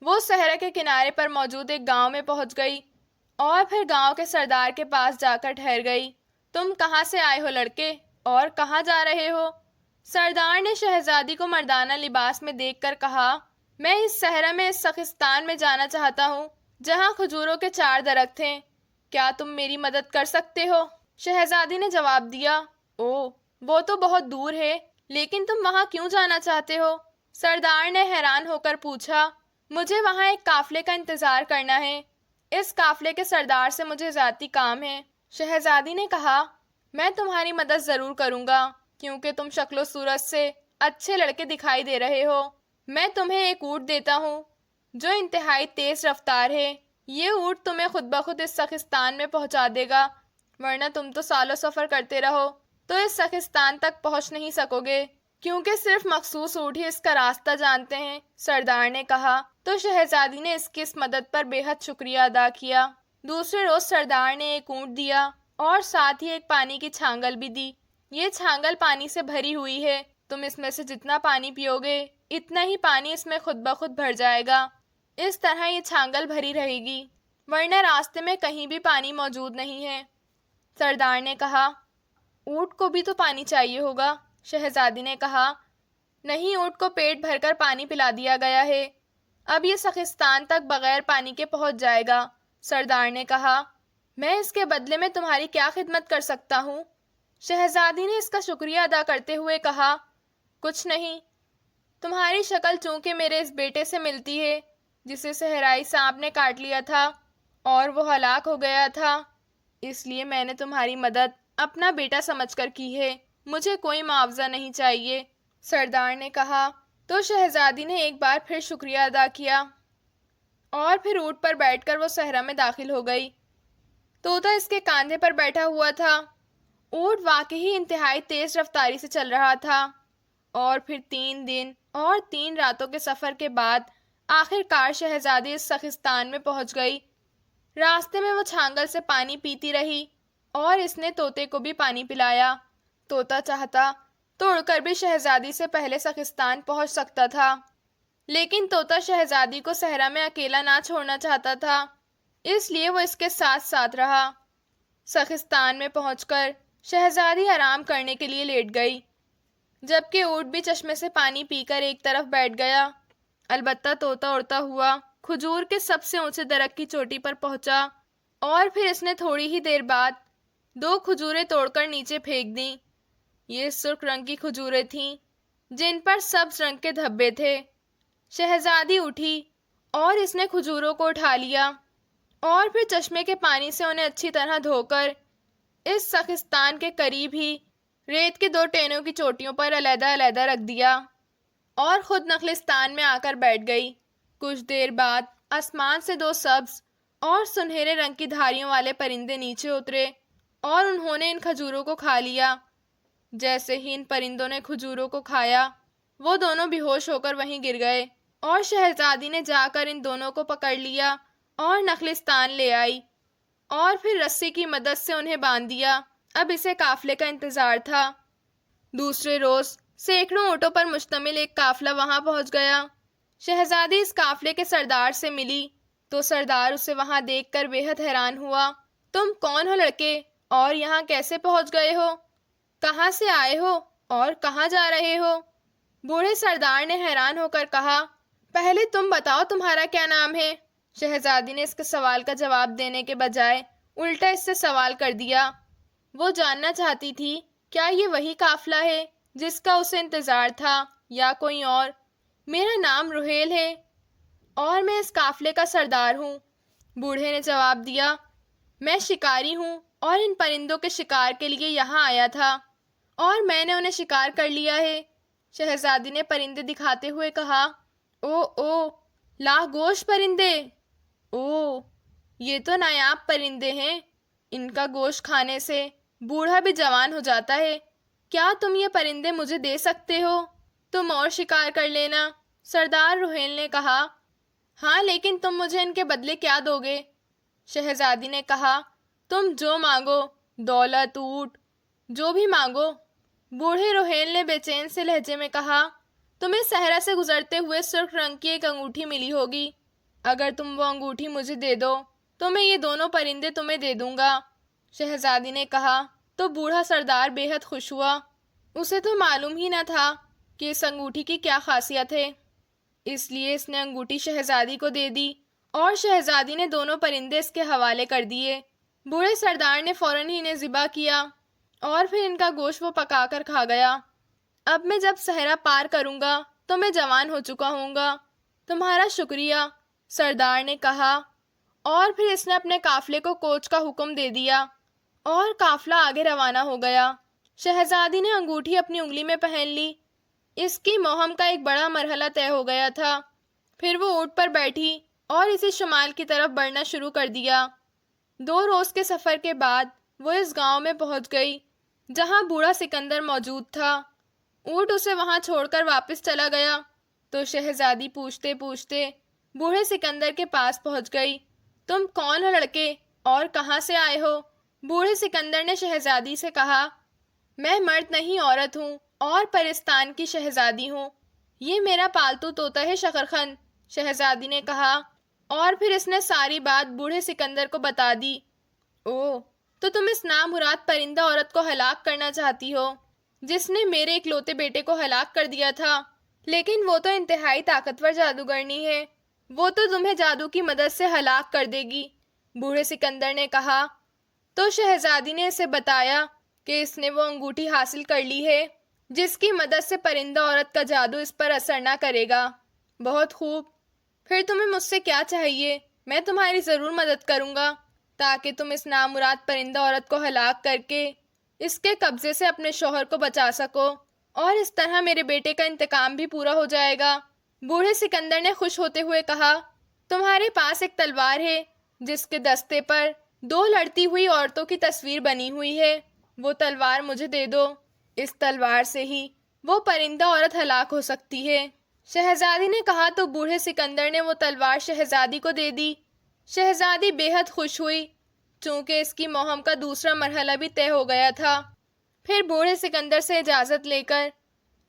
وہ صحرا کے کنارے پر موجود ایک گاؤں میں پہنچ گئی، اور پھر گاؤں کے سردار کے پاس جا کر ٹھہر گئی۔ تم کہاں سے آئے ہو لڑکے، اور کہاں جا رہے ہو؟ سردار نے شہزادی کو مردانہ لباس میں دیکھ کر کہا، میں اس صحرا میں اس سخستان میں جانا چاہتا ہوں جہاں کھجوروں کے 4 درخت ہیں۔ کیا تم میری مدد کر سکتے ہو؟ شہزادی نے جواب دیا، اوہ وہ تو بہت دور ہے، لیکن تم وہاں کیوں جانا چاہتے ہو؟ سردار نے حیران ہو کر پوچھا۔ مجھے وہاں ایک قافلے کا انتظار کرنا ہے۔ اس قافلے کے سردار سے مجھے ذاتی کام ہے۔ شہزادی نے کہا، میں تمہاری مدد ضرور کروں گا کیونکہ تم شکل و صورت سے اچھے لڑکے دکھائی دے رہے ہو۔ میں تمہیں ایک اونٹ دیتا ہوں جو انتہائی تیز رفتار ہے۔ یہ اونٹ تمہیں خود بخود اس سخستان میں پہنچا دے گا، ورنہ تم تو سالوں سفر کرتے رہو تو اس سخستان تک پہنچ نہیں سکو گے، کیونکہ صرف مخصوص اونٹ ہی اس کا راستہ جانتے ہیں، سردار نے کہا۔ تو شہزادی نے اس کی اس مدد پر بے حد شکریہ ادا کیا۔ دوسرے روز سردار نے ایک اونٹ دیا اور ساتھ ہی ایک پانی کی چھانگل بھی دی۔ یہ چھانگل پانی سے بھری ہوئی ہے، تم اس میں سے جتنا پانی پیو گے اتنا ہی پانی اس میں خود بخود بھر جائے گا۔ اس طرح یہ چھانگل بھری رہے گی، ورنہ راستے میں کہیں بھی پانی موجود نہیں ہے۔ سردار نے کہا، اونٹ کو بھی تو پانی چاہیے ہوگا۔ شہزادی نے کہا، نہیں، اونٹ کو پیٹ بھر کر پانی پلا دیا گیا ہے، اب یہ سخستان تک بغیر پانی کے پہنچ جائے گا۔ سردار نے کہا، میں اس کے بدلے میں تمہاری کیا خدمت کر سکتا ہوں؟ شہزادی نے اس کا شکریہ ادا کرتے ہوئے کہا، کچھ نہیں، تمہاری شکل چونکہ میرے اس بیٹے سے ملتی ہے جسے صحرائی سانپ نے کاٹ لیا تھا اور وہ ہلاک ہو گیا تھا، اس لیے میں نے تمہاری مدد اپنا بیٹا سمجھ کر کی ہے، مجھے کوئی معاوضہ نہیں چاہیے۔ سردار نے کہا، تو شہزادی نے ایک بار پھر شکریہ ادا کیا اور پھر اونٹ پر بیٹھ کر وہ صحرا میں داخل ہو گئی۔ طوطا اس کے کاندھے پر بیٹھا ہوا تھا۔ اونٹ واقعی انتہائی تیز رفتاری سے چل رہا تھا اور پھر 3 دن اور 3 راتوں کے سفر کے بعد آخر کار شہزادی اس سخستان میں پہنچ گئی۔ راستے میں وہ چھانگل سے پانی پیتی رہی اور اس نے طوطے کو بھی پانی پلایا۔ طوطا چاہتا تو اڑ کر بھی شہزادی سے پہلے سخستان پہنچ سکتا تھا، لیکن طوطا شہزادی کو صحرا میں اکیلا نہ چھوڑنا چاہتا تھا، اس لیے وہ اس کے ساتھ ساتھ رہا۔ سخستان میں پہنچ کر شہزادی آرام کرنے کے لیے لیٹ گئی، جبکہ اونٹ بھی چشمے سے پانی پی کر ایک طرف بیٹھ گیا۔ البتہ طوطا اڑتا ہوا کھجور کے سب سے اونچے درخت کی چوٹی پر پہنچا اور پھر اس نے تھوڑی ہی دیر بعد 2 کھجوریں توڑ کر نیچے پھینک دیں۔ یہ سرخ رنگ کی کھجوریں تھیں جن پر سبز رنگ کے دھبے تھے۔ شہزادی اٹھی اور اس نے کھجوروں کو اٹھا لیا اور پھر چشمے کے پانی سے انہیں اچھی طرح دھو کر اس سخستان کے قریب ہی ریت کے 2 ٹینوں کی چوٹیوں پر علیحدہ علیحدہ رکھ دیا اور خود نخلستان میں آ کر بیٹھ گئی۔ کچھ دیر بعد آسمان سے 2 سبز اور سنہرے رنگ کی دھاریوں والے پرندے نیچے اترے اور انہوں نے ان کھجوروں کو کھا لیا۔ جیسے ہی ان پرندوں نے کھجوروں کو کھایا، وہ دونوں بے ہوش ہو کر وہیں گر گئے اور شہزادی نے جا کر ان دونوں کو پکڑ لیا اور نخلستان لے آئی اور پھر رسی کی مدد سے انہیں باندھ دیا۔ اب اسے قافلے کا انتظار تھا۔ دوسرے روز سینکڑوں اونٹوں پر مشتمل ایک قافلہ وہاں پہنچ گیا۔ شہزادی اس قافلے کے سردار سے ملی تو سردار اسے وہاں دیکھ کر بے حد حیران ہوا۔ تم کون ہو لڑکے اور یہاں کیسے پہنچ گئے ہو؟ کہاں سے آئے ہو اور کہاں جا رہے ہو؟ بوڑھے سردار نے حیران ہو کر کہا، پہلے تم بتاؤ تمہارا کیا نام ہے؟ شہزادی نے اس کے سوال کا جواب دینے کے بجائے الٹا اس سے سوال کر دیا۔ وہ جاننا چاہتی تھی کیا یہ وہی قافلہ ہے جس کا اسے انتظار تھا یا کوئی اور۔ میرا نام روحیل ہے اور میں اس قافلے کا سردار ہوں، بوڑھے نے جواب دیا۔ میں شکاری ہوں اور ان پرندوں کے شکار کے لیے یہاں آیا تھا اور میں نے انہیں شکار کر لیا ہے، شہزادی نے پرندے دکھاتے ہوئے کہا۔ او لاگوش پرندے، او یہ تو نایاب پرندے ہیں، ان کا گوشت کھانے سے بوڑھا بھی جوان ہو جاتا ہے، کیا تم یہ پرندے مجھے دے سکتے ہو؟ تم اور شکار کر لینا، سردار روحیل نے کہا۔ ہاں، لیکن تم مجھے ان کے بدلے کیا دو گے؟ شہزادی نے کہا، تم جو مانگو، دولت، اونٹ، جو بھی مانگو۔ بوڑھے روحیل نے بے چین سے لہجے میں کہا، تمہیں صحرا سے گزرتے ہوئے سرخ رنگ کی ایک انگوٹھی ملی ہوگی، اگر تم وہ انگوٹھی مجھے دے دو تو میں یہ دونوں پرندے تمہیں دے دوں گا۔ شہزادی نے کہا تو بوڑھا سردار بے حد خوش ہوا، اسے تو معلوم ہی نہ تھا کہ اس انگوٹھی کی کیا خاصیت ہے، اس لیے اس نے انگوٹھی شہزادی کو دے دی اور شہزادی نے دونوں پرندے اس کے حوالے کر دیے۔ بوڑھے سردار نے فوراً ہی انہیں ذبح کیا اور پھر ان کا گوشت وہ پکا کر کھا گیا۔ اب میں جب صحرا پار کروں گا تو میں جوان ہو چکا ہوں گا، تمہارا شکریہ، سردار نے کہا، اور پھر اس نے اپنے قافلے کو کوچ کا حکم دے دیا اور قافلہ آگے روانہ ہو گیا۔ شہزادی نے انگوٹھی اپنی انگلی میں پہن لی، اس کی مہم کا ایک بڑا مرحلہ طے ہو گیا تھا۔ پھر وہ اونٹ پر بیٹھی اور اسی شمال کی طرف بڑھنا شروع کر دیا۔ 2 روز کے سفر کے بعد وہ اس گاؤں میں پہنچ گئی جہاں بوڑھا سکندر موجود تھا۔ اونٹ اسے وہاں چھوڑ کر واپس چلا گیا تو شہزادی پوچھتے پوچھتے بوڑھے سکندر کے پاس پہنچ گئی، تم کون ہو لڑکے اور کہاں سے آئے ہو؟ بوڑھے سکندر نے شہزادی سے کہا۔ میں مرد نہیں عورت ہوں اور پرستان کی شہزادی ہوں۔ یہ میرا پالتو طوطا ہے شکرخند، شہزادی نے کہا، اور پھر اس نے ساری بات بوڑھے سکندر کو بتا دی۔ اوہ، تو تم اس نامراد پرندہ عورت کو ہلاک کرنا چاہتی ہو جس نے میرے اکلوتے بیٹے کو ہلاک کر دیا تھا؟ لیکن وہ تو انتہائی طاقتور جادوگرنی ہے، وہ تو تمہیں جادو کی مدد سے ہلاک کر دے گی، بوڑھے سکندر نے کہا۔ تو شہزادی نے اسے بتایا کہ اس نے وہ انگوٹھی حاصل کر لی ہے جس کی مدد سے پرندہ عورت کا جادو اس پر اثر نہ کرے گا۔ بہت خوب، پھر تمہیں مجھ سے کیا چاہیے؟ میں تمہاری ضرور مدد کروں گا تاکہ تم اس نامراد پرندہ عورت کو ہلاک کر کے اس کے قبضے سے اپنے شوہر کو بچا سکو، اور اس طرح میرے بیٹے کا انتقام بھی پورا ہو جائے گا۔ بوڑھے سکندر نے خوش ہوتے ہوئے کہا، تمہارے پاس ایک تلوار ہے جس کے دستے پر 2 لڑتی ہوئی عورتوں کی تصویر بنی ہوئی ہے، وہ تلوار مجھے دے دو، اس تلوار سے ہی وہ پرندہ عورت ہلاک ہو سکتی ہے۔ شہزادی نے کہا تو بوڑھے سکندر نے وہ تلوار شہزادی کو دے دی۔ شہزادی بے حد خوش ہوئی چونکہ اس کی مہم کا دوسرا مرحلہ بھی طے ہو گیا تھا۔ پھر بوڑھے سکندر سے اجازت لے کر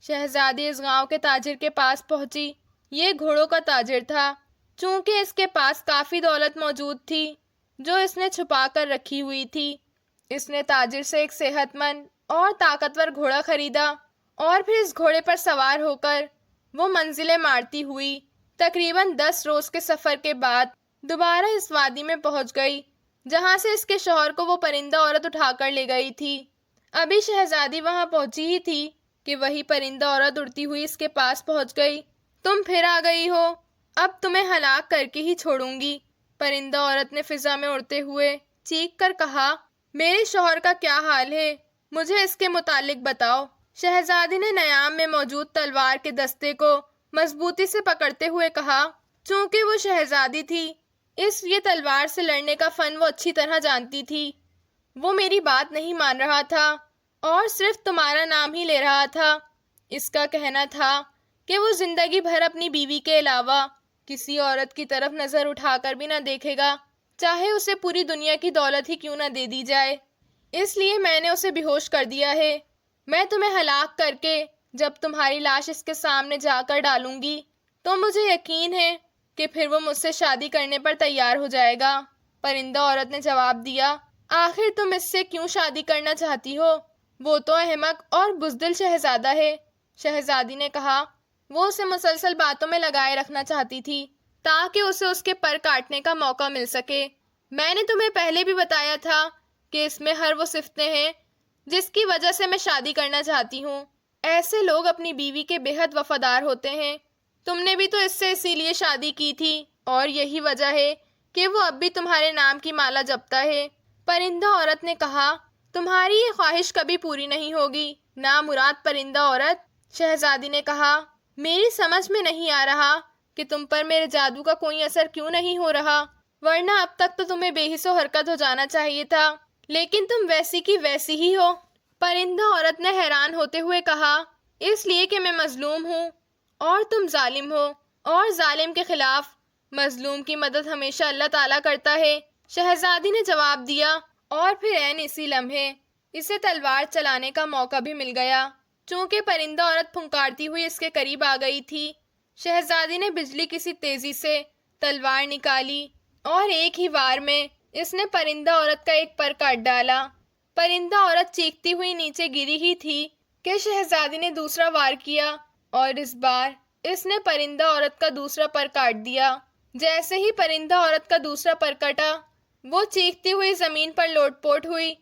شہزادی اس گاؤں کے تاجر کے پاس پہنچی۔ یہ گھوڑوں کا تاجر تھا، چونکہ اس کے پاس کافی دولت موجود تھی جو اس نے چھپا کر رکھی ہوئی تھی۔ اس نے تاجر سے ایک صحت مند اور طاقتور گھوڑا خریدا، اور پھر اس گھوڑے پر سوار ہو کر وہ منزلیں مارتی ہوئی تقریباً 10 روز کے سفر کے بعد دوبارہ اس وادی میں پہنچ گئی جہاں سے اس کے شوہر کو وہ پرندہ عورت اٹھا کر لے گئی تھی۔ ابھی شہزادی وہاں پہنچی ہی تھی کہ وہی پرندہ عورت اڑتی ہوئی اس کے پاس پہنچ گئی۔ تم پھر آ گئی ہو، اب تمہیں ہلاک کر کے ہی چھوڑوں گی، پرندہ عورت نے فضا میں اڑتے ہوئے چیخ کر کہا۔ میرے شوہر کا کیا حال ہے؟ مجھے اس کے متعلق بتاؤ۔ شہزادی نے نیام میں موجود تلوار کے دستے کو مضبوطی سے پکڑتے ہوئے کہا۔ چونکہ وہ شہزادی تھی اس لیے تلوار سے لڑنے کا فن وہ اچھی طرح جانتی تھی۔ وہ میری بات نہیں مان رہا تھا اور صرف تمہارا نام ہی لے رہا تھا۔ اس کا کہنا تھا کہ وہ زندگی بھر اپنی بیوی کے علاوہ کسی عورت کی طرف نظر اٹھا کر بھی نہ دیکھے گا، چاہے اسے پوری دنیا کی دولت ہی کیوں نہ دے دی جائے۔ اس لیے میں نے اسے بے ہوش کر دیا ہے۔ میں تمہیں ہلاک کر کے جب تمہاری لاش اس کے سامنے جا کر ڈالوں گی تو مجھے یقین ہے کہ پھر وہ مجھ سے شادی کرنے پر تیار ہو جائے گا۔ پرندہ عورت نے جواب دیا، آخر تم اس سے کیوں شادی کرنا چاہتی ہو؟ وہ تو احمق اور بزدل شہزادہ ہے، شہزادی نے کہا۔ وہ اسے مسلسل باتوں میں لگائے رکھنا چاہتی تھی تاکہ اسے اس کے پر کاٹنے کا موقع مل سکے۔ میں نے تمہیں پہلے بھی بتایا تھا کہ اس میں ہر وہ صفتیں ہیں جس کی وجہ سے میں شادی کرنا چاہتی ہوں۔ ایسے لوگ اپنی بیوی کے بے حد وفادار ہوتے ہیں۔ تم نے بھی تو اس سے اسی لیے شادی کی تھی اور یہی وجہ ہے کہ وہ اب بھی تمہارے نام کی مالا جپتا ہے۔ پرندہ عورت نے کہا، تمہاری یہ خواہش کبھی پوری نہیں ہوگی، نامراد پرندہ عورت، شہزادی نے کہا۔ میری سمجھ میں نہیں آ رہا کہ تم پر میرے جادو کا کوئی اثر کیوں نہیں ہو رہا، ورنہ اب تک تو تمہیں بے حس و حرکت ہو جانا چاہیے تھا، لیکن تم ویسی کی ویسی ہی ہو۔ پرندہ عورت نے حیران ہوتے ہوئے کہا، اس لیے کہ میں مظلوم ہوں اور تم ظالم ہو، اور ظالم کے خلاف مظلوم کی مدد ہمیشہ اللہ تعالیٰ کرتا ہے، شہزادی نے جواب دیا۔ اور پھر عین اسی لمحے اسے تلوار چلانے کا موقع بھی مل گیا، چونکہ پرندہ عورت پھنکارتی ہوئی اس کے قریب آ گئی تھی۔ شہزادی نے بجلی کسی تیزی سے تلوار نکالی اور ایک ہی وار میں اس نے پرندہ عورت کا ایک پر کاٹ ڈالا۔ پرندہ عورت چیختی ہوئی نیچے گری ہی تھی کہ شہزادی نے دوسرا وار کیا اور اس بار اس نے پرندہ عورت کا دوسرا پر کاٹ دیا۔ جیسے ہی پرندہ عورت کا دوسرا پر کٹا، وہ چیختی ہوئی زمین پر لوٹ پوٹ ہوئی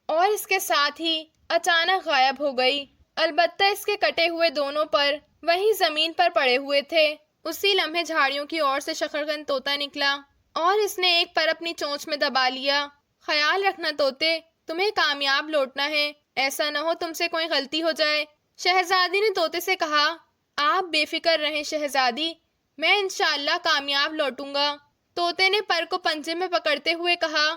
اور اس کے ساتھ ہی اچانک غائب ہو گئی۔ البتہ اس کے کٹے ہوئے دونوں پر وہیں زمین پر پڑے ہوئے تھے۔ اسی لمحے جھاڑیوں کی اور سے شکرخند طوطا نکلا اور اس نے ایک پر اپنی چونچ میں دبا لیا۔ خیال رکھنا طوطے، تمہیں کامیاب لوٹنا ہے، ایسا نہ ہو تم سے کوئی غلطی ہو جائے، شہزادی نے طوطے سے کہا۔ آپ بے فکر رہیں شہزادی، میں انشاءاللہ کامیاب لوٹوں گا، طوطے نے پر کو پنجے میں پکڑتے ہوئے کہا،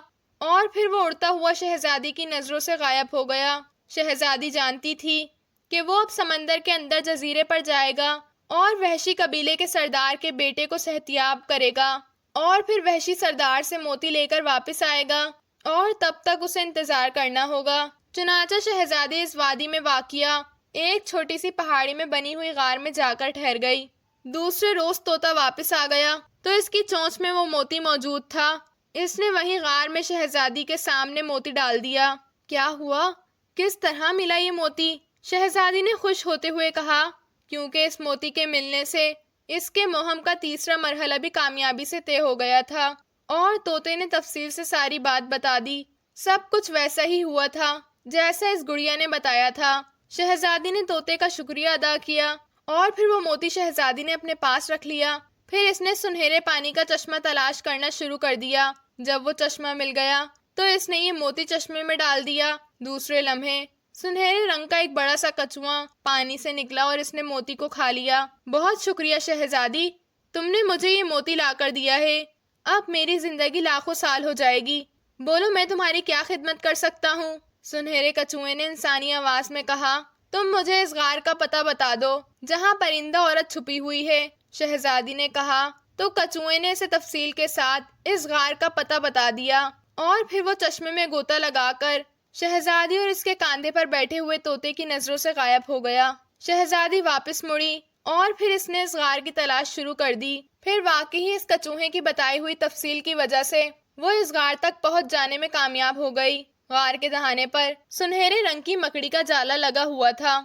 اور پھر وہ اڑتا ہوا شہزادی کی نظروں سے غائب ہو گیا۔ شہزادی جانتی تھی کہ وہ اب سمندر کے اندر جزیرے پر جائے گا اور وحشی قبیلے کے سردار کے بیٹے کو صحتیاب کرے گا۔ اور پھر وحشی سردار سے موتی لے کر واپس آئے گا اور تب تک اسے انتظار کرنا ہوگا۔ چنانچہ شہزادی اس وادی میں واقع ایک چھوٹی سی پہاڑی میں بنی ہوئی غار میں جا کر ٹھہر گئی۔ دوسرے روز طوطا واپس آ گیا تو اس کی چونچ میں وہ موتی موجود تھا۔ اس نے وہیں غار میں شہزادی کے سامنے موتی ڈال دیا۔ کیا ہوا؟ کس طرح ملا یہ موتی؟ شہزادی نے خوش ہوتے ہوئے کہا، کیونکہ اس موتی کے ملنے سے اس کے مہم کا تیسرا مرحلہ بھی کامیابی سے طے ہو گیا تھا۔ اور طوطے نے تفصیل سے ساری بات بتا دی۔ سب کچھ ویسا ہی ہوا تھا جیسا اس گڑیا نے بتایا تھا۔ شہزادی نے طوطے کا شکریہ ادا کیا اور پھر وہ موتی شہزادی نے اپنے پاس رکھ لیا۔ پھر اس نے سنہرے پانی کا چشمہ تلاش کرنا شروع کر دیا۔ جب وہ چشمہ مل گیا تو اس نے یہ موتی چشمے میں ڈال دیا۔ دوسرے لمحے سنہرے رنگ کا ایک بڑا سا کچواں پانی سے نکلا اور اس نے موتی کو کھا لیا۔ بہت شکریہ شہزادی، تم نے مجھے یہ موتی لا کر دیا ہے۔ اب میری زندگی لاکھوں سال ہو جائے گی۔ بولو میں تمہاری کیا خدمت کر سکتا ہوں؟ سنہرے کچوے نے انسانی آواز میں کہا، تم مجھے اس غار کا پتہ بتا دو جہاں پرندہ عورت چھپی ہوئی ہے۔ شہزادی نے کہا تو کچوے نے اسے تفصیل کے ساتھ اس غار کا پتہ بتا دیا اور پھر وہ چشمے میں غوطہ لگا کر شہزادی اور اس کے کاندھے پر بیٹھے ہوئے طوطے کی نظروں سے غائب ہو گیا۔ شہزادی واپس مڑی اور پھر اس نے اس غار کی تلاش شروع کر دی۔ پھر واقعی اس کچوہے کی بتائی ہوئی تفصیل کی وجہ سے وہ اس غار تک پہنچ جانے میں کامیاب ہو گئی۔ غار کے دہانے پر سنہرے رنگ کی مکڑی کا جالا لگا ہوا تھا۔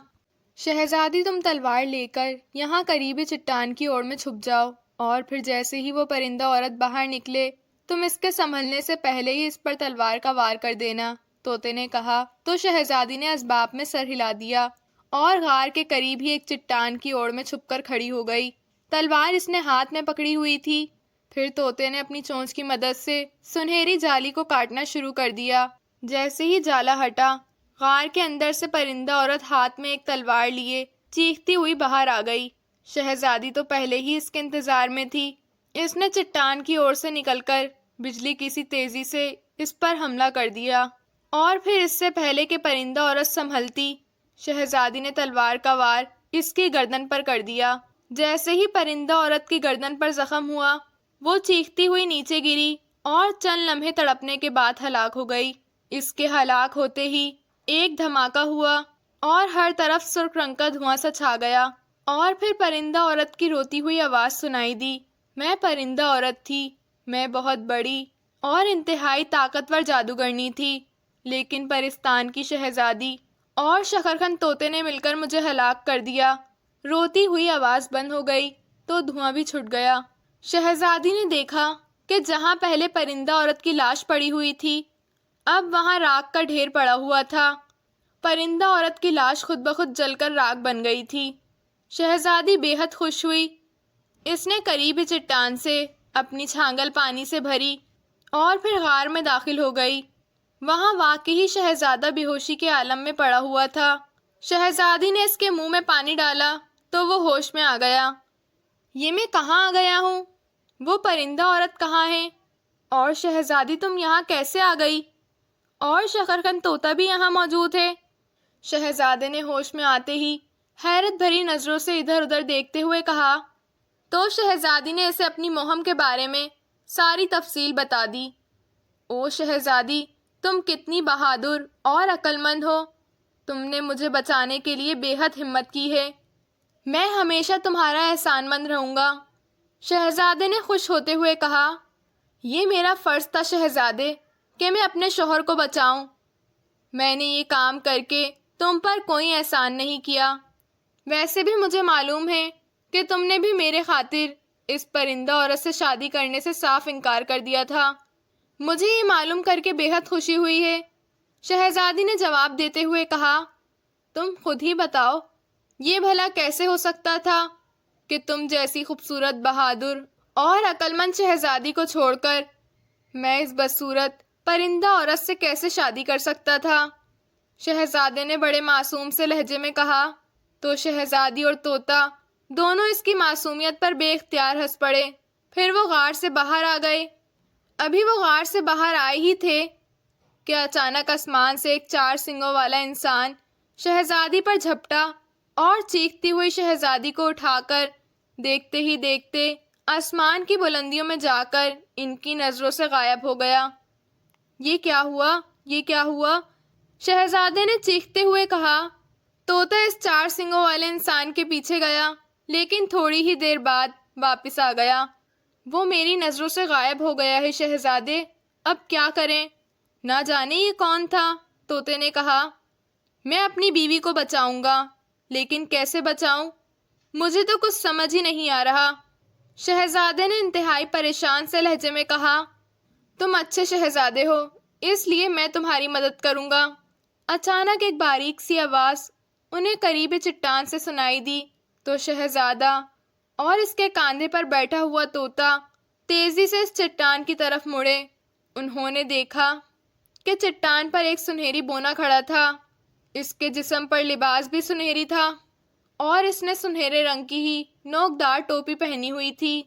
شہزادی تم تلوار لے کر یہاں قریبی چٹان کی اوڑ میں چھپ جاؤ اور پھر جیسے ہی وہ پرندہ عورت باہر نکلے تم اس کے سنبھلنے سے پہلے ہی اس پر تلوار کا وار کر دینا، طوطے نے کہا۔ تو شہزادی نے اسباب میں سر ہلا دیا اور غار کے قریب ہی ایک چٹان کی اوڑ میں چھپ کر کھڑی ہو گئی۔ تلوار اس نے ہاتھ میں پکڑی ہوئی تھی۔ پھر طوطے نے اپنی چونچ کی مدد سے سنہری جالی کو کاٹنا شروع کر دیا۔ جیسے ہی جالا ہٹا، غار کے اندر سے پرندہ عورت ہاتھ میں ایک تلوار لیے چیختی ہوئی باہر آ گئی۔ شہزادی تو پہلے ہی اس کے انتظار میں تھی۔ اس نے چٹان کی اوڑ سے نکل کر بجلی کی سی تیزی سے اس پر حملہ کر دیا اور پھر اس سے پہلے کہ پرندہ عورت سنبھلتی، شہزادی نے تلوار کا وار اس کی گردن پر کر دیا۔ جیسے ہی پرندہ عورت کی گردن پر زخم ہوا، وہ چیختی ہوئی نیچے گری اور چند لمحے تڑپنے کے بعد ہلاک ہو گئی۔ اس کے ہلاک ہوتے ہی ایک دھماکہ ہوا اور ہر طرف سرخ رنگ کا دھواں سا چھا گیا اور پھر پرندہ عورت کی روتی ہوئی آواز سنائی دی، میں پرندہ عورت تھی، میں بہت بڑی اور انتہائی طاقتور جادوگرنی تھی، لیکن پرستان کی شہزادی اور شکرخند طوطے نے مل کر مجھے ہلاک کر دیا۔ روتی ہوئی آواز بند ہو گئی تو دھواں بھی چھٹ گیا۔ شہزادی نے دیکھا کہ جہاں پہلے پرندہ عورت کی لاش پڑی ہوئی تھی اب وہاں راکھ کا ڈھیر پڑا ہوا تھا۔ پرندہ عورت کی لاش خود بخود جل کر راکھ بن گئی تھی۔ شہزادی بے حد خوش ہوئی۔ اس نے قریبی چٹان سے اپنی چھانگل پانی سے بھری اور پھر غار میں داخل ہو گئی۔ وہاں واقعی شہزادہ بے ہوشی کے عالم میں پڑا ہوا تھا۔ شہزادی نے اس کے منہ میں پانی ڈالا تو وہ ہوش میں آ گیا۔ یہ میں کہاں آ گیا ہوں؟ وہ پرندہ عورت کہاں ہے؟ اور شہزادی تم یہاں کیسے آ گئی؟ اور شکرخند طوطا بھی یہاں موجود ہے؟ شہزادے نے ہوش میں آتے ہی حیرت بھری نظروں سے ادھر ادھر دیکھتے ہوئے کہا۔ تو شہزادی نے اسے اپنی مہم کے بارے میں ساری تفصیل بتا دی۔ او شہزادی، تم کتنی بہادر اور عقل مند ہو، تم نے مجھے بچانے کے لیے بے حد ہمت کی ہے، میں ہمیشہ تمہارا احسان مند رہوں گا۔ شہزادے نے خوش ہوتے ہوئے کہا، یہ میرا فرض تھا شہزادے کہ میں اپنے شوہر کو بچاؤں، میں نے یہ کام کر کے تم پر کوئی احسان نہیں کیا۔ ویسے بھی مجھے معلوم ہے کہ تم نے بھی میرے خاطر اس پرندہ عورت سے شادی کرنے سے صاف انکار کر دیا تھا، مجھے یہ معلوم کر کے بے حد خوشی ہوئی ہے۔ شہزادی نے جواب دیتے ہوئے کہا، تم خود ہی بتاؤ یہ بھلا کیسے ہو سکتا تھا کہ تم جیسی خوبصورت بہادر اور عقل مند شہزادی کو چھوڑ کر میں اس بدصورت پرندہ عورت سے کیسے شادی کر سکتا تھا؟ شہزادے نے بڑے معصوم سے لہجے میں کہا۔ تو شہزادی اور طوطا دونوں اس کی معصومیت پر بے اختیار ہنس پڑے۔ پھر وہ غار سے باہر آ گئے۔ ابھی وہ غار سے باہر آئے ہی تھے کہ اچانک آسمان سے ایک 4 سنگوں والا انسان شہزادی پر جھپٹا اور چیختی ہوئی شہزادی کو اٹھا کر دیکھتے ہی دیکھتے آسمان کی بلندیوں میں جا کر ان کی نظروں سے غائب ہو گیا۔ یہ کیا ہوا؟ یہ کیا ہوا؟ شہزادے نے چیختے ہوئے کہا۔ طوطا اس 4 سینگوں والے انسان کے پیچھے گیا، لیکن تھوڑی ہی دیر بعد واپس آ گیا۔ وہ میری نظروں سے غائب ہو گیا ہے شہزادے، اب کیا کریں؟ نہ جانے یہ کون تھا، طوطے نے کہا۔ میں اپنی بیوی کو بچاؤں گا، لیکن کیسے بچاؤں؟ مجھے تو کچھ سمجھ ہی نہیں آ رہا۔ شہزادے نے انتہائی پریشان سے لہجے میں کہا۔ تم اچھے شہزادے ہو، اس لیے میں تمہاری مدد کروں گا۔ اچانک ایک باریک سی آواز انہیں قریبی چٹان سے سنائی دی تو شہزادہ اور اس کے کاندھے پر بیٹھا ہوا طوطا تیزی سے اس چٹان کی طرف مڑے۔ انہوں نے دیکھا کہ چٹان پر ایک سنہری بونا کھڑا تھا۔ اس کے جسم پر لباس بھی سنہری تھا اور اس نے سنہرے رنگ کی ہی نوکدار ٹوپی پہنی ہوئی تھی۔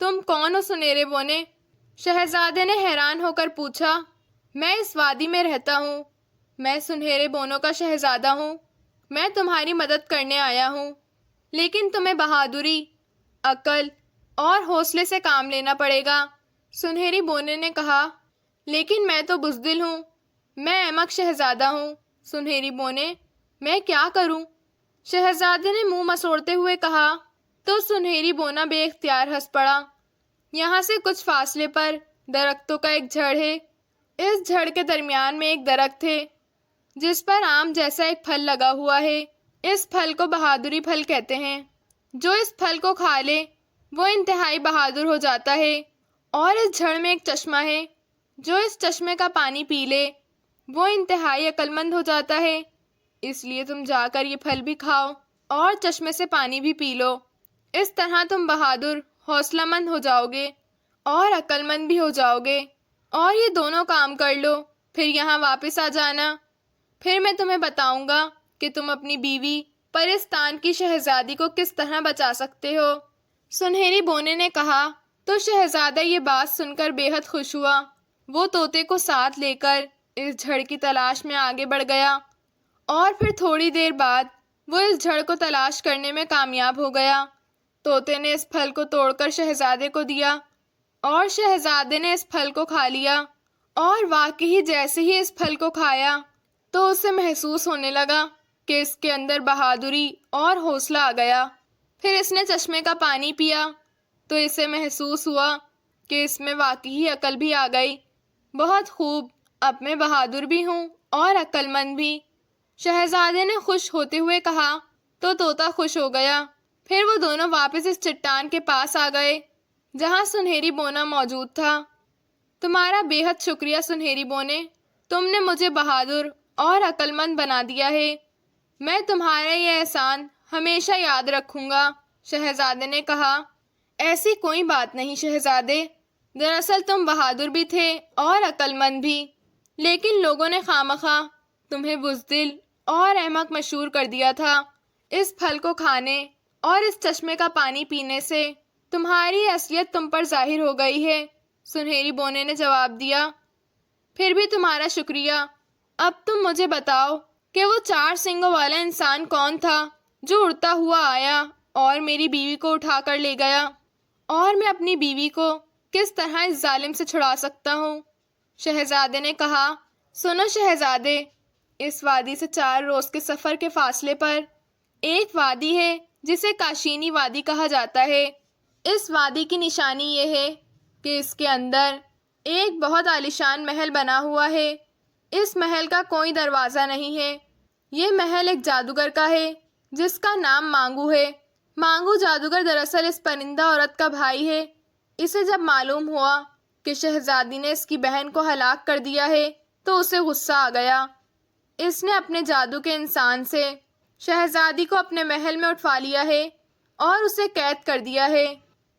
تم کون ہو سنہرے بونے؟ شہزادے نے حیران ہو کر پوچھا۔ میں اس وادی میں رہتا ہوں، میں سنہرے بونوں کا شہزادہ ہوں، میں تمہاری مدد کرنے آیا ہوں، لیکن تمہیں بہادری، عقل اور حوصلے سے کام لینا پڑے گا۔ سنہری بونے نے کہا۔ لیکن میں تو بزدل ہوں، میں احمق شہزادہ ہوں۔ سنہری بونے، میں کیا کروں؟ شہزادے نے منہ مسوڑتے ہوئے کہا۔ تو سنہری بونا بے اختیار ہنس پڑا۔ یہاں سے کچھ فاصلے پر درختوں کا ایک جھڑ ہے۔ اس جھڑ کے درمیان میں ایک درخت ہے جس پر آم جیسا ایک پھل لگا ہوا ہے۔ اس پھل کو بہادری پھل کہتے ہیں۔ جو اس پھل کو کھا لے وہ انتہائی بہادر ہو جاتا ہے۔ اور اس جھڑ میں ایک چشمہ ہے، جو اس چشمے کا پانی پی لے وہ انتہائی عقل مند ہو جاتا ہے۔ اس لیے تم جا کر یہ پھل بھی کھاؤ اور چشمے سے پانی بھی پی لو۔ اس طرح تم بہادر، حوصلہ مند ہو جاؤ گے اور عقل مند بھی ہو جاؤ گے۔ اور یہ دونوں کام کر لو، پھر یہاں واپس آ جانا۔ پھر میں تمہیں بتاؤں گا کہ تم اپنی بیوی پرستان کی شہزادی کو کس طرح بچا سکتے ہو۔ سنہری بونے نے کہا۔ تو شہزادہ یہ بات سن کر بے حد خوش ہوا۔ وہ طوطے کو ساتھ لے کر اس جھڑ کی تلاش میں آگے بڑھ گیا اور پھر تھوڑی دیر بعد وہ اس جھڑ کو تلاش کرنے میں کامیاب ہو گیا۔ طوطے نے اس پھل کو توڑ کر شہزادے کو دیا اور شہزادے نے اس پھل کو کھا لیا، اور واقعی جیسے ہی اس پھل کو کھایا تو اسے محسوس ہونے لگا کہ اس کے اندر بہادری اور حوصلہ آ گیا۔ پھر اس نے چشمے کا پانی پیا تو اسے محسوس ہوا کہ اس میں واقعی عقل بھی آ گئی۔ بہت خوب، اب میں بہادر بھی ہوں اور عقل مند بھی، شہزادے نے خوش ہوتے ہوئے کہا۔ تو طوطا خوش ہو گیا۔ پھر وہ دونوں واپس اس چٹان کے پاس آ گئے جہاں سنہری بونا موجود تھا۔ تمہارا بے حد شکریہ سنہری بونے، تم نے مجھے بہادر اور عقل مند بنا دیا ہے۔ میں تمہارا یہ احسان ہمیشہ یاد رکھوں گا، شہزادے نے کہا۔ ایسی کوئی بات نہیں شہزادے، دراصل تم بہادر بھی تھے اور عقل مند بھی، لیکن لوگوں نے خواہ تمہیں بزدل اور احمق مشہور کر دیا تھا۔ اس پھل کو کھانے اور اس چشمے کا پانی پینے سے تمہاری اصلیت تم پر ظاہر ہو گئی ہے، سنہری بونے نے جواب دیا۔ پھر بھی تمہارا شکریہ۔ اب تم مجھے بتاؤ کہ وہ 4 سینگوں والا انسان کون تھا جو اڑتا ہوا آیا اور میری بیوی کو اٹھا کر لے گیا، اور میں اپنی بیوی کو کس طرح اس ظالم سے چھڑا سکتا ہوں؟ شہزادے نے کہا۔ سنو شہزادے، اس وادی سے 4 روز کے سفر کے فاصلے پر ایک وادی ہے جسے کاشینی وادی کہا جاتا ہے۔ اس وادی کی نشانی یہ ہے کہ اس کے اندر ایک بہت عالیشان محل بنا ہوا ہے۔ اس محل کا کوئی دروازہ نہیں ہے۔ یہ محل ایک جادوگر کا ہے جس کا نام مانگو ہے۔ مانگو جادوگر دراصل اس پرندہ عورت کا بھائی ہے۔ اسے جب معلوم ہوا کہ شہزادی نے اس کی بہن کو ہلاک کر دیا ہے تو اسے غصہ آ گیا۔ اس نے اپنے جادو کے انسان سے شہزادی کو اپنے محل میں اٹھوا لیا ہے اور اسے قید کر دیا ہے۔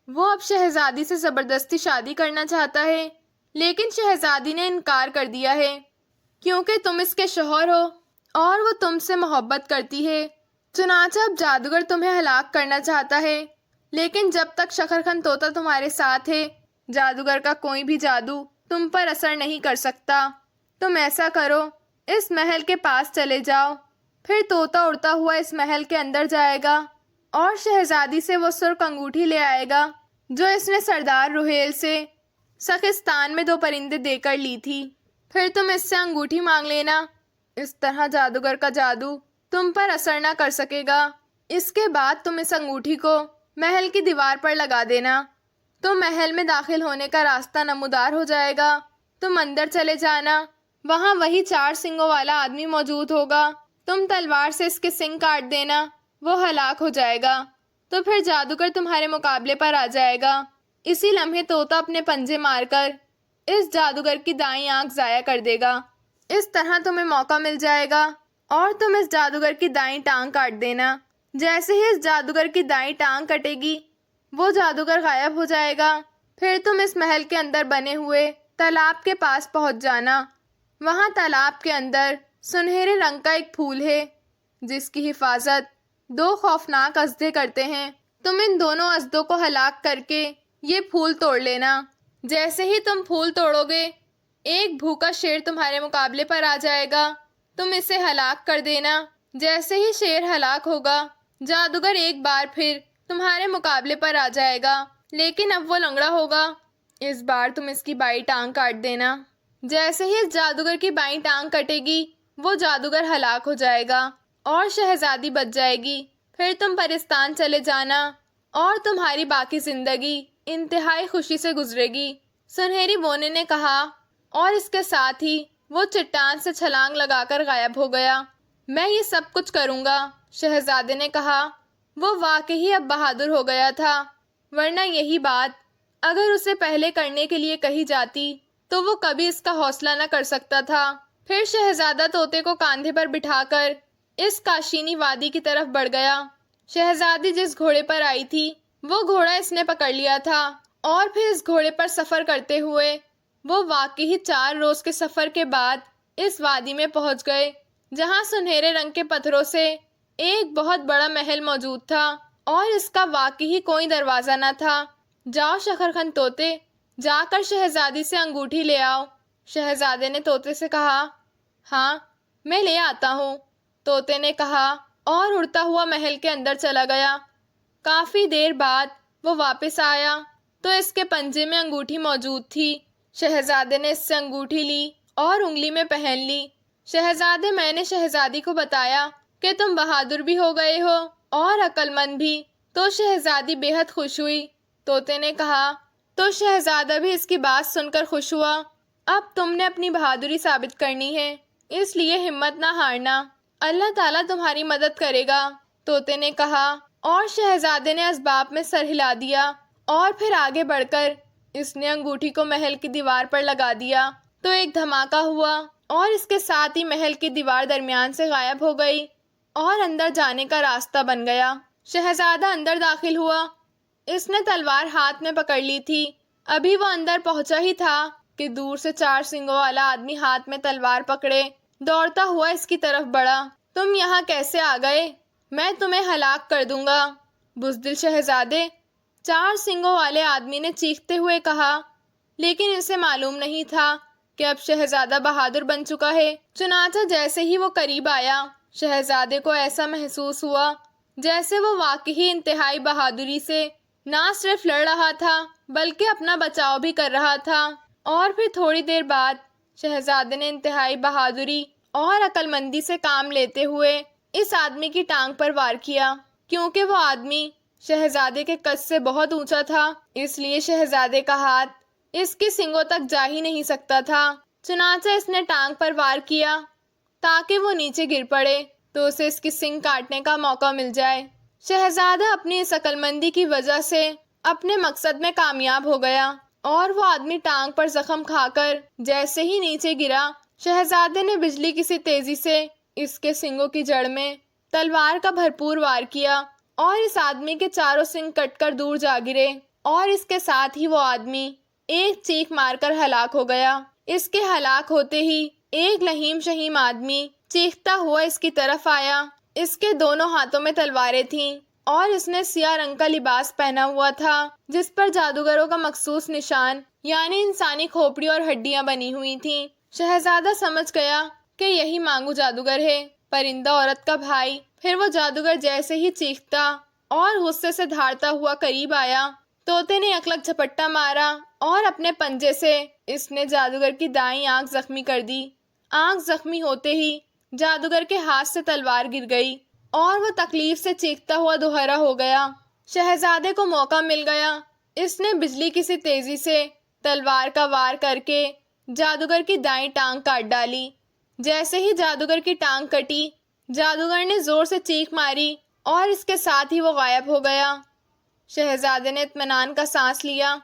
وہ اب شہزادی سے زبردستی شادی کرنا چاہتا ہے، لیکن شہزادی نے انکار کر دیا ہے کیونکہ تم اس کے شوہر ہو اور وہ تم سے محبت کرتی ہے۔ چنانچہ اب جادوگر تمہیں ہلاک کرنا چاہتا ہے، لیکن جب تک شکرخند طوطا تمہارے ساتھ ہے جادوگر کا کوئی بھی جادو تم پر اثر نہیں کر سکتا۔ تم ایسا کرو، اس محل کے پاس چلے جاؤ، پھر طوطا اڑتا ہوا اس محل کے اندر جائے گا اور شہزادی سے وہ سرخ انگوٹھی لے آئے گا جو اس نے سردار روہیل سے سخستان میں 2 پرندے دے کر لی تھی۔ پھر تم اس سے انگوٹھی مانگ لینا، اس طرح جادوگر کا جادو تم پر اثر نہ کر سکے گا۔ اس کے بعد تم اس انگوٹھی کو محل کی دیوار پر لگا دینا، تو محل میں داخل ہونے کا راستہ نمودار ہو جائے گا۔ تم اندر چلے جانا، وہاں وہی 4 سنگوں والا آدمی موجود ہوگا، تم تلوار سے اس کے سنگ کاٹ دینا، وہ ہلاک ہو جائے گا، تو پھر جادوگر تمہارے مقابلے پر آ جائے گا۔ اسی لمحے طوطا اپنے پنجے مار کر اس جادوگر کی دائیں آنکھ ضائع کر دے گا۔ اس طرح تمہیں موقع مل جائے گا اور تم اس جادوگر کی دائیں ٹانگ کاٹ دینا۔ جیسے ہی اس جادوگر کی دائیں ٹانگ کٹے گی، وہ جادوگر غائب ہو جائے گا۔ پھر تم اس محل کے اندر بنے ہوئے تالاب کے پاس پہنچ جانا۔ وہاں تالاب کے اندر سنہرے رنگ کا ایک پھول ہے، جس کی حفاظت 2 خوفناک اژدھے کرتے ہیں۔ تم ان دونوں اژدھوں کو ہلاک کر کے یہ پھول توڑ لینا۔ جیسے ہی تم پھول توڑو گے، ایک بھوکا شیر تمہارے مقابلے پر آ جائے گا، تم اسے ہلاک کر دینا۔ جیسے ہی شیر ہلاک ہوگا، جادوگر ایک بار پھر تمہارے مقابلے پر آ جائے گا، لیکن اب وہ لنگڑا ہوگا۔ اس بار تم اس کی بائیں ٹانگ کاٹ دینا۔ جیسے ہی اس جادوگر کی بائیں ٹانگ کٹے گی، وہ جادوگر ہلاک ہو جائے گا اور شہزادی بچ جائے گی۔ پھر تم پرستان چلے جانا اور تمہاری باقی زندگی انتہائی خوشی سے گزرے گی۔ سنہری بونے نے کہا، اور اس کے ساتھ ہی وہ چٹان سے چھلانگ لگا کر غائب ہو گیا۔ میں یہ سب کچھ کروں گا، شہزادے نے کہا۔ وہ واقعی اب بہادر ہو گیا تھا، ورنہ یہی بات اگر اسے پہلے کرنے کے لیے کہی جاتی تو وہ کبھی اس کا حوصلہ نہ کر سکتا تھا۔ پھر شہزادہ طوطے کو کاندھے پر بٹھا کر اس کاشینی وادی کی طرف بڑھ گیا۔ شہزادی جس گھوڑے پر آئی تھی، وہ گھوڑا اس نے پکڑ لیا تھا، اور پھر اس گھوڑے پر سفر کرتے ہوئے وہ واقعی 4 روز کے سفر کے بعد اس وادی میں پہنچ گئے، جہاں سنہرے رنگ کے پتھروں سے ایک بہت بڑا محل موجود تھا، اور اس کا واقعی کوئی دروازہ نہ تھا۔ جاؤ شکرخند طوطے، جا کر شہزادی سے انگوٹھی لے آؤ، شہزادے نے طوطے سے کہا۔ ہاں، میں لے آتا ہوں، طوطے نے کہا، اور اڑتا ہوا محل کے اندر چلا گیا۔ کافی دیر بعد وہ واپس آیا تو اس کے پنجے میں انگوٹھی موجود تھی۔ شہزادے نے اس سے انگوٹھی لی اور انگلی میں پہن لی۔ شہزادے، میں نے شہزادی کو بتایا کہ تم بہادر بھی ہو گئے ہو اور عقل مند بھی، تو شہزادی بے حد خوش ہوئی۔ طوطے نے کہا، تو شہزادہ بھی اس کی بات سن کر خوش ہوا۔ اب تم نے اپنی بہادری ثابت کرنی ہے، اس لیے ہمت نہ ہارنا، اللہ تعالیٰ تمہاری مدد کرے گا، طوطے نے کہا، اور شہزادے نے اسباب میں سر ہلا دیا اور پھر آگے بڑھ کر اس نے انگوٹھی کو محل کی دیوار پر لگا دیا تو ایک دھماکہ ہوا اور اس کے ساتھ ہی محل کی دیوار درمیان سے غائب ہو گئی اور اندر جانے کا راستہ بن گیا۔ شہزادہ اندر داخل ہوا، اس نے تلوار ہاتھ میں پکڑ لی تھی۔ ابھی وہ اندر پہنچا ہی تھا کہ دور سے 4 سنگوں والا آدمی ہاتھ میں تلوار پکڑے دوڑتا ہوا اس کی طرف بڑھا۔ تم یہاں کیسے آ گئے؟ میں تمہیں ہلاک کر دوں گا، بزدل شہزادے، 4 سنگوں والے آدمی نے چیختے ہوئے کہا، لیکن اسے معلوم نہیں تھا کہ اب شہزادہ بہادر بن چکا ہے۔ چنانچہ جیسے ہی وہ قریب آیا، شہزادے کو ایسا محسوس ہوا جیسے وہ واقعی انتہائی بہادری سے نہ صرف لڑ رہا تھا بلکہ اپنا بچاؤ بھی کر رہا تھا۔ اور پھر تھوڑی دیر بعد شہزادے نے انتہائی بہادری اور عقل مندی سے کام لیتے ہوئے اس آدمی کی ٹانگ پر وار کیا۔ کیونکہ وہ آدمی شہزادے کے قد سے بہت اونچا تھا، اس لیے شہزادے کا ہاتھ اس کی سنگوں تک جا ہی نہیں سکتا تھا۔ چنانچہ اس نے ٹانگ پر وار کیا تاکہ وہ نیچے گر پڑے تو اسے اس کی سنگ کاٹنے کا موقع مل جائے۔ شہزادہ اپنی اس عقل مندی کی وجہ سے اپنے مقصد میں کامیاب ہو گیا، اور وہ آدمی ٹانگ پر زخم کھا کر جیسے ہی نیچے گرا، شہزادے نے بجلی کی سی تیزی سے اس کے سنگوں کی جڑ میں تلوار کا بھرپور وار کیا، اور اس آدمی کے چاروں سنگ کٹ کر دور جا گرے، اور اس کے ساتھ ہی وہ آدمی ایک چیخ مار کر ہلاک ہو گیا۔ اس کے ہلاک ہوتے ہی ایک لہیم شہیم آدمی چیختا ہوا اس کی طرف آیا۔ اس کے دونوں ہاتھوں میں تلواریں تھیں، اور اس نے سیاہ رنگ کا لباس پہنا ہوا تھا جس پر جادوگروں کا مخصوص نشان یعنی انسانی کھوپڑی اور ہڈیاں بنی ہوئی تھیں۔ شہزادہ سمجھ گیا کہ یہی مانگو جادوگر ہے، پرندہ عورت کا بھائی۔ پھر وہ جادوگر جیسے ہی چیختا اور غصے سے دھاڑتا ہوا قریب آیا طوطے نے یکلک جھپٹا مارا اور اپنے پنجے سے اس نے جادوگر کی دائیں آنکھ زخمی کر دی۔ آنکھ زخمی ہوتے ہی جادوگر کے ہاتھ سے تلوار گر گئی اور وہ تکلیف سے چیختا ہوا دوہرا ہو گیا۔ شہزادے کو موقع مل گیا۔ اس نے بجلی کی سی تیزی سے تلوار کا وار کر کے جادوگر کی دائیں ٹانگ کاٹ ڈالی۔ جیسے ہی جادوگر کی ٹانگ کٹی، جادوگر نے زور سے چیخ ماری اور اس کے ساتھ ہی وہ غائب ہو گیا۔ شہزادے نے اطمینان کا سانس لیا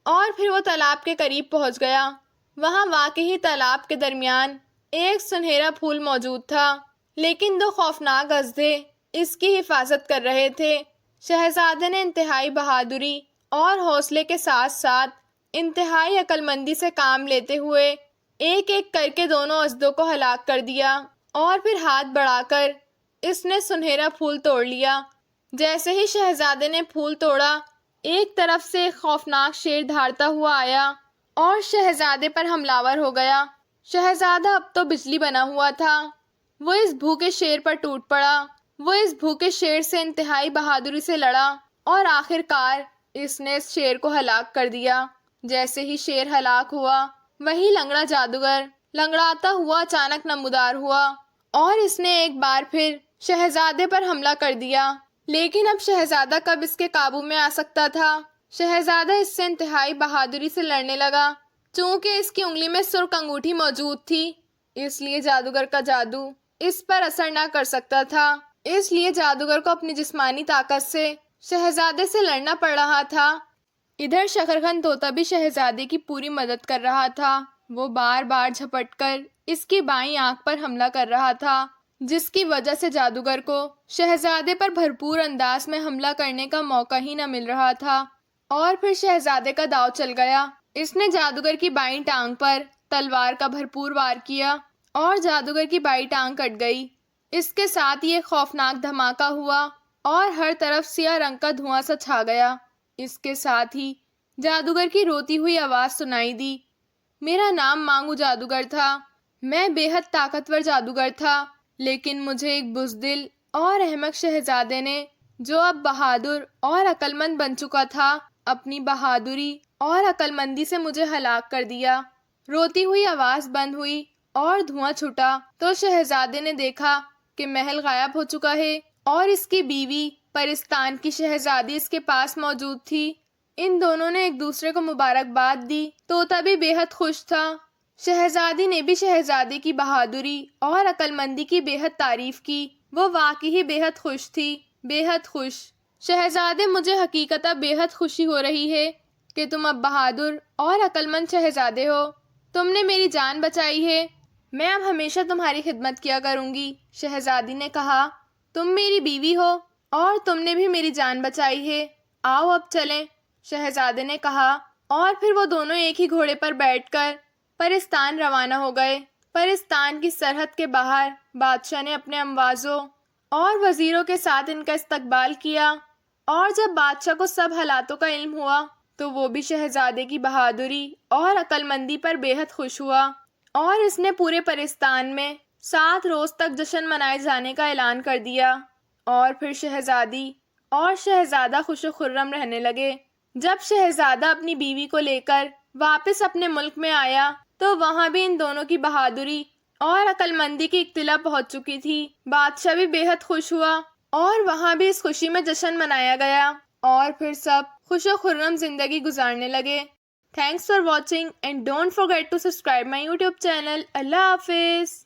اور پھر وہ تالاب کے قریب پہنچ گیا۔ وہاں واقعی تالاب کے درمیان ایک سنہرا پھول موجود تھا، لیکن دو خوفناک اژدھے اس کی حفاظت کر رہے تھے۔ شہزادے نے انتہائی بہادری اور حوصلے کے ساتھ ساتھ انتہائی عقل مندی سے کام لیتے ہوئے ایک ایک کر کے دونوں اژدھوں کو ہلاک کر دیا اور پھر ہاتھ بڑھا کر اس نے سنہرا پھول توڑ لیا۔ جیسے ہی شہزادے نے پھول توڑا، ایک طرف سے ایک خوفناک شیر دھاڑتا ہوا آیا اور شہزادے پر حملہ ہو گیا۔ شہزادہ اب تو بجلی بنا ہوا تھا۔ وہ اس بھوکے شیر پر ٹوٹ پڑا۔ وہ اس بھوکے شیر سے انتہائی بہادری سے لڑا اور آخر کار اس نے اس شیر کو ہلاک کر دیا۔ جیسے ہی شیر ہلاک ہوا، وہی لنگڑا جادوگر لنگڑاتا ہوا اچانک نمودار ہوا اور اس نے ایک بار پھر شہزادے پر حملہ کر دیا۔ لیکن اب شہزادہ کب اس کے قابو میں آ سکتا تھا؟ شہزادہ اس سے انتہائی بہادری سے لڑنے لگا۔ چونکہ اس کی انگلی میں سرخ انگوٹھی موجود تھی، اس لیے جادوگر کا جادو اس پر اثر نہ کر سکتا تھا۔ اس لیے جادوگر کو اپنی جسمانی طاقت سے شہزادے سے لڑنا پڑ رہا تھا۔ ادھر شکرخند طوطا بھی شہزادے کی پوری مدد کر رہا تھا۔ وہ بار بار جھپٹ کر اس کی بائیں آنکھ پر حملہ کر رہا تھا، جس کی وجہ سے جادوگر کو شہزادے پر بھرپور انداز میں حملہ کرنے کا موقع ہی نہ مل رہا تھا۔ اور پھر شہزادے کا داؤ چل گیا۔ اس نے جادوگر کی بائیں ٹانگ پر تلوار کا بھرپور وار کیا اور جادوگر کی بائیں ٹانگ کٹ گئی۔ اس کے ساتھ یہ خوفناک دھماکہ ہوا اور ہر طرف سیاہ رنگ کا دھواں سا چھا گیا۔ اس کے ساتھ ہی جادوگر کی روتی ہوئی آواز سنائی دی۔ میرا نام مانگو جادوگر تھا۔ میں بے حد طاقتور جادوگر تھا، لیکن مجھے ایک بزدل اور احمق شہزادے نے، جو اب بہادر اور عقل مند بن چکا تھا، اپنی بہادری اور عقل مندی سے مجھے ہلاک کر دیا۔ روتی ہوئی آواز بند ہوئی اور دھواں چھٹا تو شہزادے نے دیکھا کہ محل غائب ہو چکا ہے اور اس کی بیوی پرستان کی شہزادی اس کے پاس موجود تھی۔ ان دونوں نے ایک دوسرے کو مبارکباد دی۔ طوطا بھی بے حد خوش تھا۔ شہزادی نے بھی شہزادے کی بہادری اور عقل مندی کی بے حد تعریف کی۔ وہ واقعی بے حد خوش تھی، بے حد خوش۔ شہزادے، مجھے حقیقتاً بے حد خوشی ہو رہی ہے کہ تم اب بہادر اور عقل مند شہزادے ہو۔ تم نے میری جان بچائی ہے۔ میں اب ہمیشہ تمہاری خدمت کیا کروں گی۔ شہزادی نے کہا، تم میری بیوی ہو اور تم نے بھی میری جان بچائی ہے۔ آؤ اب چلیں، شہزادے نے کہا، اور پھر وہ دونوں ایک ہی گھوڑے پر بیٹھ کر پرستان روانہ ہو گئے۔ پرستان کی سرحد کے باہر بادشاہ نے اپنے اموازوں اور وزیروں کے ساتھ ان کا استقبال کیا، اور جب بادشاہ کو سب حالاتوں کا علم ہوا تو وہ بھی شہزادے کی بہادری اور عقل مندی پر بے حد خوش ہوا، اور اس نے پورے پرستان میں 7 روز تک جشن منائے جانے کا اعلان کر دیا۔ اور پھر شہزادی اور شہزادہ خوش و خرم رہنے لگے۔ جب شہزادہ اپنی بیوی کو لے کر واپس اپنے ملک میں آیا تو وہاں بھی ان دونوں کی بہادری اور عقل مندی کی اطلاع پہنچ چکی تھی۔ بادشاہ بھی بے حد خوش ہوا اور وہاں بھی اس خوشی میں جشن منایا گیا، اور پھر سب خوش و خرم زندگی گزارنے لگے۔ Thanks for watching and don't forget to subscribe my YouTube channel. اللہ حافظ۔